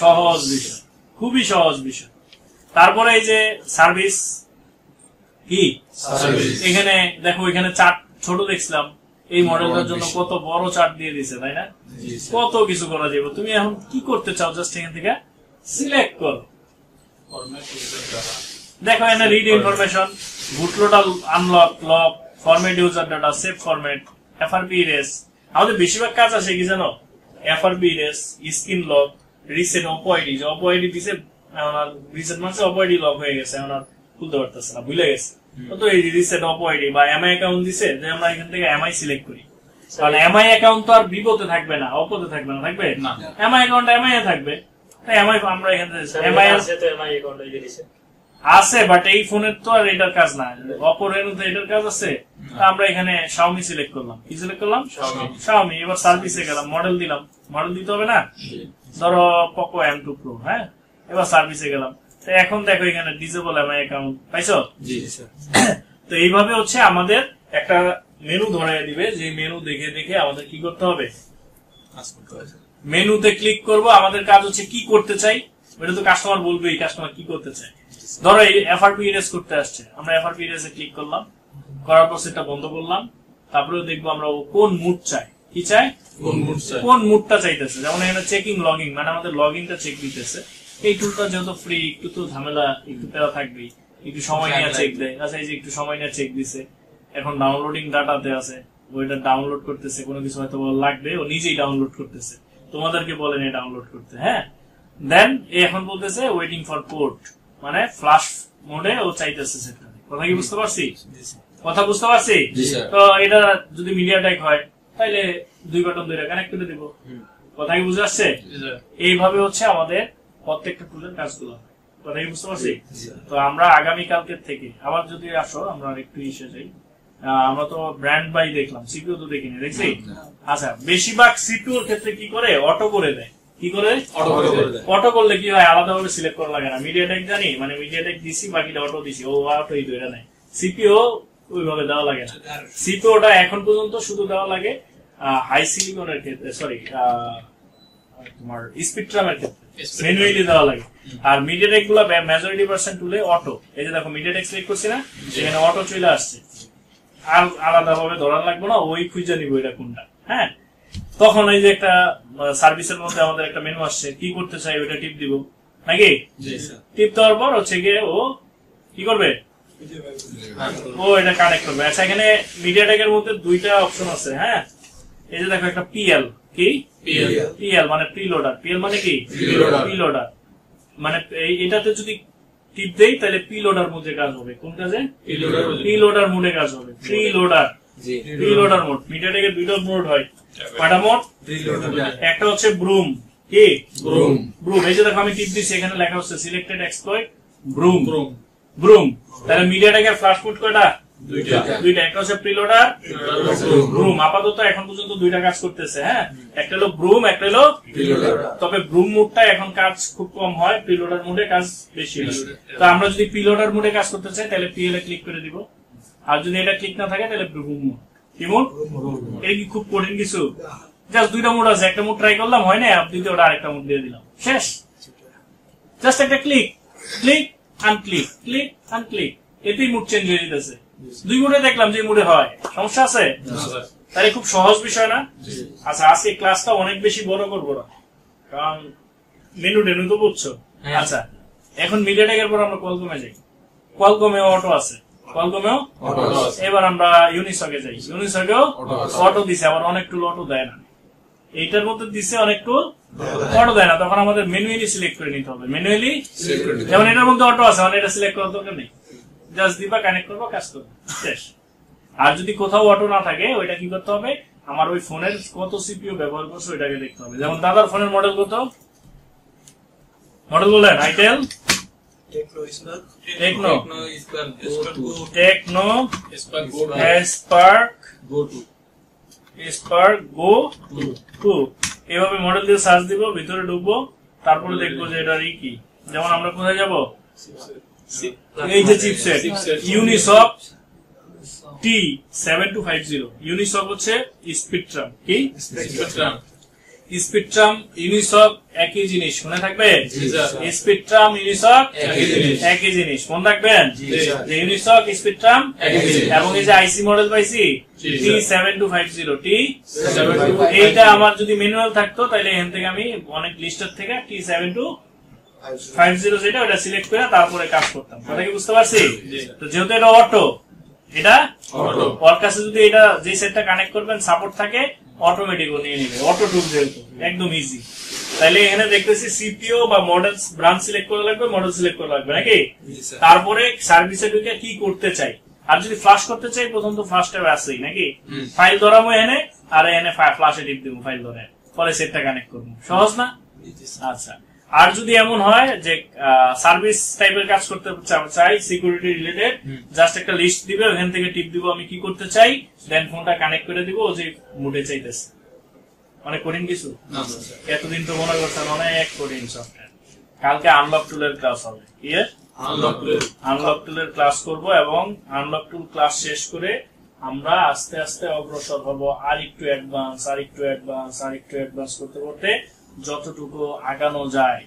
সহজ বিষয়, খুবই সহজ বিষয়। তারপরে এই যে সার্ভিস, কি এখানে দেখো, এখানে চার্ট ছোট দেখছিলাম, এই মডেলটার জন্য কত বড় চার্ট দিয়ে দিছে, তাই না? কত কিছু করা যাবে। তুমি এখন কি করতে চাও, জাস্ট এখান থেকে সিলেক্ট করো, দেখো এখানে read information, bootloader unlock, lock, format user data, save format, FRP erase. আমাদের বেশিরভাগ কাজ আছে কি জানো, FRP erase, screen lock, reset, Oppo ID. Oppo ID দিছে, রিসেট মানে অপো আইডি লক হয়ে গেছে, এখন আর খুলতে পারতেছে না, ভুলে গেছে। তো এই রিসেট অপো আইডি বা এমআই অ্যাকাউন্ট দিছে, যে আমরা এখান থেকে এমআই সিলেক্ট করি, কারণ এমআই অ্যাকাউন্ট তো আর বিপদে থাকবে না, অপোতে থাকবে না, থাকবে না, এমআই অ্যাকাউন্ট এমআই এ থাকবে। তাই এমআই আমরা এখানে এমআই আছে, বাট এই ফোনের তো আর এটার কাজ না, অপো রেনো তো এটার কাজ আছে। আমরা এখানে শাওমি সিলেক্ট করলাম, কি সিলেক্ট করলাম, শাওমি। এবার সার্ভিসে গেলাম, মডেল দিলাম, মডেল দিতে হবে না, ধরো পোকো M2 Pro। হ্যাঁ, এবার সার্ভিসে গেলাম, তো এখন দেখো এখানে ডিসেবল এমআই অ্যাকাউন্ট পাইছো। তো এইভাবে হচ্ছে আমাদের একটা মেনু ধরাই দিবে, যে মেনু দেখে দেখে আমাদের কি করতে হবে, মেনুতে ক্লিক করব। আমাদের কাজ হচ্ছে কি করতে চাই, এটা তো কাস্টমার বলবে এই কাস্টমার কি করতে চাই। ধরো এই এফআরপি ইরেজ করতে আসছে, আমরা এফআরপি ইরেজে ক্লিক করলাম, করার পর সেটা বন্ধ করলাম। তারপরে দেখবো আমরা কোন মুড চাই, কি চাই, কোন মুডটা চাইতেছে। যেমন এখানে চেকিং লগিং, মানে আমাদের লগইনটা চেক দিতেছে। এই টুলটা যেহেতু ফ্রি, একটু তো ঝামেলা, একটু পেরা থাকবেই, একটু সময় নিয়ে চেক দেয়। আচ্ছা, এই যে একটু সময় নিয়ে চেক দিছে, এখন ডাউনলোডিং ডাটাতে আছে, ওইটা ডাউনলোড করতেছে। কোনো কিছু হয়তো লাগবে, ও নিজেই ডাউনলোড করতেছে, তোমাদেরকে বলেন ডাউনলোড করতে। হ্যাঁ, দেন এখন বলতেছে ওয়েটিং ফর পোর্ট, মানে ফ্ল্যাশ মোডে ও চাইতেছে সেটা। কথা কি বুঝতে পারছি, কথা বুঝতে পারছি? তো এটা যদি মিডিয়াটেক হয় তাহলে 2 বাটন ধরে কানেক্ট করে দিব। কথা কি বুঝে আসছে? এইভাবে হচ্ছে আমাদের প্রত্যেকটা টুলের কাজগুলো। কথা কি বুঝতে পারছি? তো আমরা আগামীকালকে থেকে আবার যদি আসো, আমরা একটু এসে যাই। আমরা তো ব্র্যান্ড বাই দেখলাম, সিপিইউ তো দেখিনি, দেখছি। আচ্ছা, বেশিরভাগ সিপিইউর ক্ষেত্রে কি করে, অটো করে দেয়। কি করে, অটো করলে কি হয়, আলাদাভাবে সিলেক্ট করা লাগে না। মিডিয়াটেক জানি, মানে মিডিয়াটেক দিছি, বাকিটা অটো দিছি, ও অটো এই দুইটা নাই। সিপিইউ ওইভাবে দেওয়া লাগে না। সিপিইউটা এখন পর্যন্ত শুধু দেওয়া লাগে হাই সিলিকনের ক্ষেত্রে, সরি তোমার স্পেকট্রামের ক্ষেত্রে ম্যানুয়ালি দেওয়া লাগে। আর মিডিয়াটেক গুলো মেজরিটি পার্সেন্ট টুলে অটো। এই যে দেখো মিডিয়াটেক সিলেক্ট করছি না, সেখানে অটো চলে আসছে, আর আলাদা ভাবে ধরার লাগবে না, ওই খুঁজে নিবো এটা কোনটা। হ্যাঁ, তখন এই যে একটা সার্ভিসের মধ্যে আমাদের একটা মেনু আসছে, কি করতে চাই ওইটা টিপ দিব নাকি। টিপ দেওয়ার পর হচ্ছে গিয়ে ও কি করবে, ও এটা কানেক্ট করবে। আচ্ছা, এখানে মিডিয়াটেকের মধ্যে 2টা অপশন আছে। হ্যাঁ, এই যে দেখো একটা পিএল, কি পিএল মানে প্রিলোডার। পিএল মানে কি, প্রিলোডার। মানে এটাতে যদি টিপ দেই তাহলে প্রিলোডার মোডে কাজ হবে। কোন কাজে, প্রিলোডার মোডে কাজ হবে। প্রিলোডার মোড, মিডিয়াটেকের 2টা মোড হয়। কয়টা মোড, একটা হচ্ছে ব্রুম, কি ব্রুম। এই যে দেখো আমি টিপ দিচ্ছি, এখানে লেখা হচ্ছে সিলেক্টেড এক্সপ্লয়েট ব্রুম। তাহলে মিডিয়াটেকের ফ্ল্যাশ মোড কয়টা, 2টা। একটা হচ্ছে প্রিলোডার, ব্রুম। আপাতত এখন পর্যন্ত 2টা কাজ করতেছে। হ্যাঁ, একটা হলো ব্রুম, একটা হলো প্রিলোডার। তবে ব্রুম মোডটা এখন কাজ খুব কম হয়, প্রিলোডার মোডে কাজ বেশি হয়। তো আমরা যদি প্রিলোডার মোডে কাজ করতে চাই তাহলে পিএল এ ক্লিক করে দিব, আর যদি এটা ক্লিক না থাকে তাহলে ব্রুম মোড। কি মোড, এটা কি খুব কঠিন কিছু? জাস্ট 2টা মোড আছে, একটা মোড ট্রাই করলাম, হয় না, দ্বিতীয়টা আরেকটা মোড দিয়ে দিলাম, শেষ। জাস্ট একটা ক্লিক, ক্লিক আনক্লিক, ক্লিক আনক্লিক, এতেই মুড চেঞ্জ হয়ে যেতেছে। 2 মোডে দেখলাম যে মুডে হয়, সমস্যা আছে? তাহলে খুব সহজ বিষয় না? আচ্ছা, আজকে ক্লাসটা অনেক বেশি বড় করবো না, কারণ মেনু টেনু তো বুঝছো। আচ্ছা, এখন মিডিয়াটেকের পর আমরা কোয়ালকমে যাই। কোয়ালকমেও অটো আছে, কোয়ালকমেও অটো আছে। এবার আমরা ইউনিসকে যাই, ইউনিসকেও অটো দিছে, আবার অনেক টুল অটো দেয় না। এইটার মধ্যে দিছে অনেক টুল অটো দেয় না, তখন আমাদের ম্যানুয়ালি সিলেক্ট করে নিতে হবে। ম্যানুয়ালি, যেমন এটার মধ্যে অটো আছে, মানে এটা সিলেক্ট করার দরকার নেই, জাস্ট দিবা, কানেক্ট করবো, কাজ করবো, শেষ। আর যদি কোথাও অটো না থাকে, ওইটা কি করতে হবে, আমার ওই ফোনের কত সিপিইউ ব্যবহার করছে ওইটাকে দেখতে হবে। যেমন দাদার ফোনের মডেল কত, মডেল বলেন, আইটেল, টেকনো স্পার্ক গো 2। এভাবে মডেল দিয়ে সার্চ দিব, ভিতরে ঢুকবো, তারপরে দেখবো যে এটার কি। যেমন আমরা কোথায় যাব, এই যে চিপসেট ইউনিসক T7250, ইউনিসক হচ্ছে স্পেকট্রাম, কি স্পেকট্রাম ইউনিসক একই জিনিস, মনে থাকবে? স্পেকট্রাম ইউনিসক একই জিনিস, মনে রাখবেন যে ইউনিসক স্পেকট্রাম একই জিনিস। এবং এই যে আইসি মডেল পাইছি T7250, এইটা আমার যদি ম্যানুয়াল থাকতো তাহলে এখান থেকে আমি অনেক লিস্টার থেকে T72 50 যেটা ওটা সিলেক্ট করে তারপরে কাজ করতাম। কথা কি বুঝতে পারছি? তো যেহেতু এটা অটো, এটা ওর কাছে যদি এটা যে সেটটা কানেক্ট করবেন সাপোর্ট থাকে অটোমেটিক ও নিয়ে নেবে, অটো টুল যেহেতু একদম ইজি। তাইলে এখানে দেখতেছি সিপিইউ বা মডেল ব্রাঞ্চ সিলেক্ট করা লাগবে, মডেল সিলেক্ট করা লাগবে নাকি? তারপরে সার্ভিসে ঢুকে কি করতে চাই, আর যদি ফ্লাশ করতে চাই প্রথম তো ফ্লাশ ট্যাব আছেই নাকি, ফাইল ধরাবো এখানে আর এখানে ফ্লাশে টিপ দেবো ফাইল ধরে, পরে সেটটা কানেক্ট করবো, সহজ না? আচ্ছা, আর যদি এমন হয় যে সার্ভিস টাইপের কাজ করতে চাই সিকিউরিটি রিলেটেড, জাস্ট একটা লিস্ট দিবে ওখান থেকে টিপ দিব আমি কি করতে চাই, দেন ফোনটা কানেক্ট করে দিব ও যে মুডে চাইতেছে। অনেক কঠিন কিছু? এতদিন তো মনে করছেন অনেক কঠিন সফটওয়্যার। কালকে আনলক টুলের ক্লাস হবে, আনলক টুলের ক্লাস করব এবং আনলক টুল ক্লাস শেষ করে আমরা আস্তে আস্তে অগ্রসর হব আর একটু অ্যাডভান্স, আর একটু অ্যাডভান্স, আর একটু অ্যাডভান্স করতে করতে যতটুকু আগানো যায়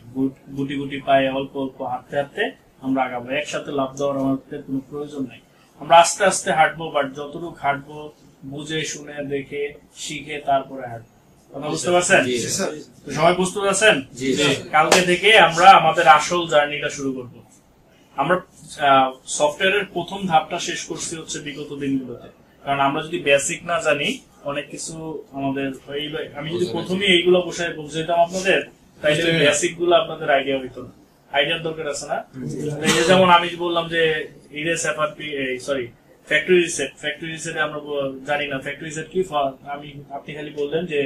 গুটি গুটি পায়ে অল্প অল্প হাঁটতে হাঁটতে আমরা আগাবো। একসাথে লাভ দেওয়ার আমাদের কোনো প্রয়োজন নাই, আমরা আস্তে আস্তে হাঁটবো, বাট যতটুকু হাঁটবো বুঝে শুনে দেখে শিখে তারপরে হাঁটবো। কথা বুঝতে পারছেন? সবাই বুঝতে পারছেন? কালকে থেকে আমরা আমাদের আসল জার্নিটা শুরু করব। আমরা সফটওয়্যারের প্রথম ধাপটা শেষ করছি হচ্ছে বিগত দিনগুলোতে, কারণ আমরা যদি বেসিক না জানি অনেক কিছু আমাদের, আমি যদি প্রথমে এইগুলো বসে বুঝে দিতাম আপনাদের, তাইলে বেসিক গুলো আপনাদের আইডিয়া হইতো না। আইডিয়ার দরকার আছে না? যেমন আমি বললাম যে ইরেস এফআরপি, সরি ফ্যাক্টরি রিসেট আমরা জানি না ফ্যাক্টরি রিসেট কি, আপনি খালি বললেন যে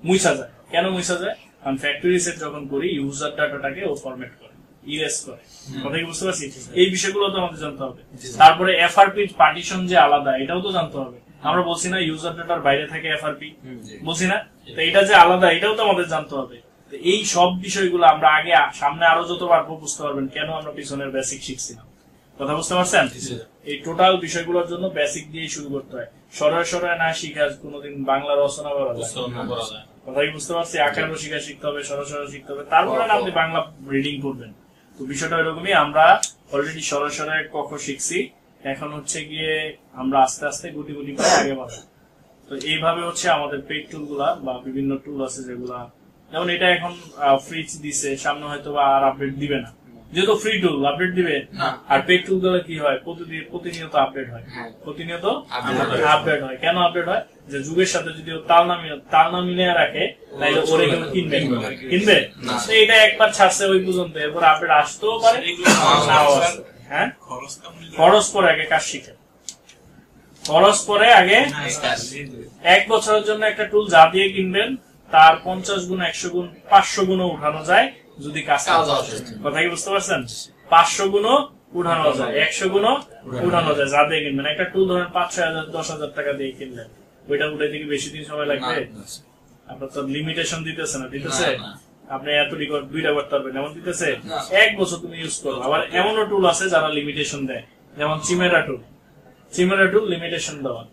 মুছা যায়। কেন মুছা যায়? কারণ ফ্যাক্টরি রিসেট যখন করি ইউজার ডাটাটাকে ও ফরম্যাট করে, ইরেজ করে। কথা কি বুঝতে পারছি? এই বিষয়গুলো তো আমাদের জানতে হবে। তারপরে এফআরপি পার্টিশন যে আলাদা, এটাও তো জানতে হবে। আমরা বলছি না ইউজার ডাটার বাইরে থাকে এফআরপি, বলছি না? তো এটা যে আলাদা এটাও তো আমাদের জানতে হবে। এই সব বিষয়গুলো আমরা আগে, সামনে আরো যত পারবো বুঝতে পারবেন কেন আমরা পিছনের বেসিক শিখছিলাম। কথা বুঝতে পারছেন? এই টোটাল বিষয়গুলোর জন্য বেসিক দিয়ে শুরু করতে হয়, সরাসরি না শিখা কোনোদিন বাংলা রচনা করা যায়। কথা কি বুঝতে পারছি? আকার শিখা শিখতে হবে, সরাসরি শিখতে হবে, তারপরে আপনি বাংলা রিডিং করবেন। তো বিষয়টা এরকমই, আমরা অলরেডি সরাসরি কখ শিখছি, এখন হচ্ছে গিয়ে আমরা আস্তে আস্তে গুটি গুটি করে আগে বাড়বো। তো এইভাবে হচ্ছে আমাদের পেইড টুল গুলা বা বিভিন্ন টুল আছে যেগুলা, যেমন এটা এখন ফ্রি দিছে, সামনে হয়তো আর আপডেট দিবে না, যেহেতু ফ্রি টুল আপডেট দিবে। আর পেইড টুল গুলো কি হয়, প্রতিনিয়ত আপডেট হয়, প্রতিনিয়ত আপডেট হয়। কেন আপডেট হয়? যে যুগের সাথে যদি তাল না মিলিয়ে রাখে তাহলে ওরে কেউ কিনবে এটা একবার ছাড়ছে ওই পর্যন্ত, এরপর আপডেট আসতেও পারে নাও আসতে। হ্যাঁ, খরচ পরে আগে কাজ শিখে, খরচ পরে আগে। 1 বছরের জন্য একটা টুল যা দিয়ে কিনবেন তার 50 গুণ, 100 গুণ, 500 গুণও উঠানো যায় যদি কাজ। কথা কি বুঝতে পারছেন? 500 গুণও উঠানো যায়, 100 গুণও উঠানো যায় যা দিয়ে কিনবেন। একটা টুল ধরেন 5-6,000, 10,000 টাকা দিয়ে কিনলেন, ওইটা উঠাইতে কি বেশি দিন সময় লাগবে? আপনার তো লিমিটেশন দিতেছে না, দিতেছে আপনি এত রেকর্ড 2টা করতে পারবেন এমন দিতেছে। 1 বছর তুমি ইউজ করো। আবার এমনও টুল আছে যারা লিমিটেশন দেয়, যেমন চিমেরা টুল লিমিটেশন দেওয়া,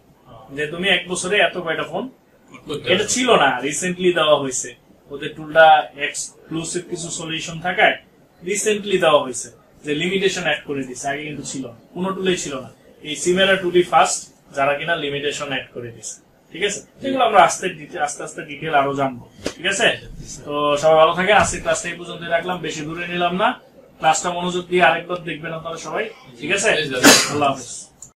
যে তুমি 1 বছরে এত কয়টা ফোন। এটা ছিল না, রিসেন্টলি দেওয়া হয়েছে। ওদের টুলটা এক্সক্লুসিভ কিছু সলিউশন থাকায় রিসেন্টলি দেওয়া হয়েছে, যে লিমিটেশন অ্যাড করে দিচ্ছে। আগে কিন্তু ছিল না, কোনো টুলেই ছিল না। এই চিমেরা টুলই ফার্স্ট যারা কিনা লিমিটেশন অ্যাড করে দিচ্ছে। ঠিক আছে, এগুলো আমরা আস্তে আস্তে ডিটেল আরো জানবো। ঠিক আছে, তো সবাই ভালো থাকে। আজকে ক্লাসটা এই পর্যন্ত রাখলাম, বেশি দূরে নিলাম না। ক্লাসটা মনোযোগ দিয়ে আরেকবার দেখবেন আপনারা সবাই। ঠিক আছে, আল্লাহ হাফেজ।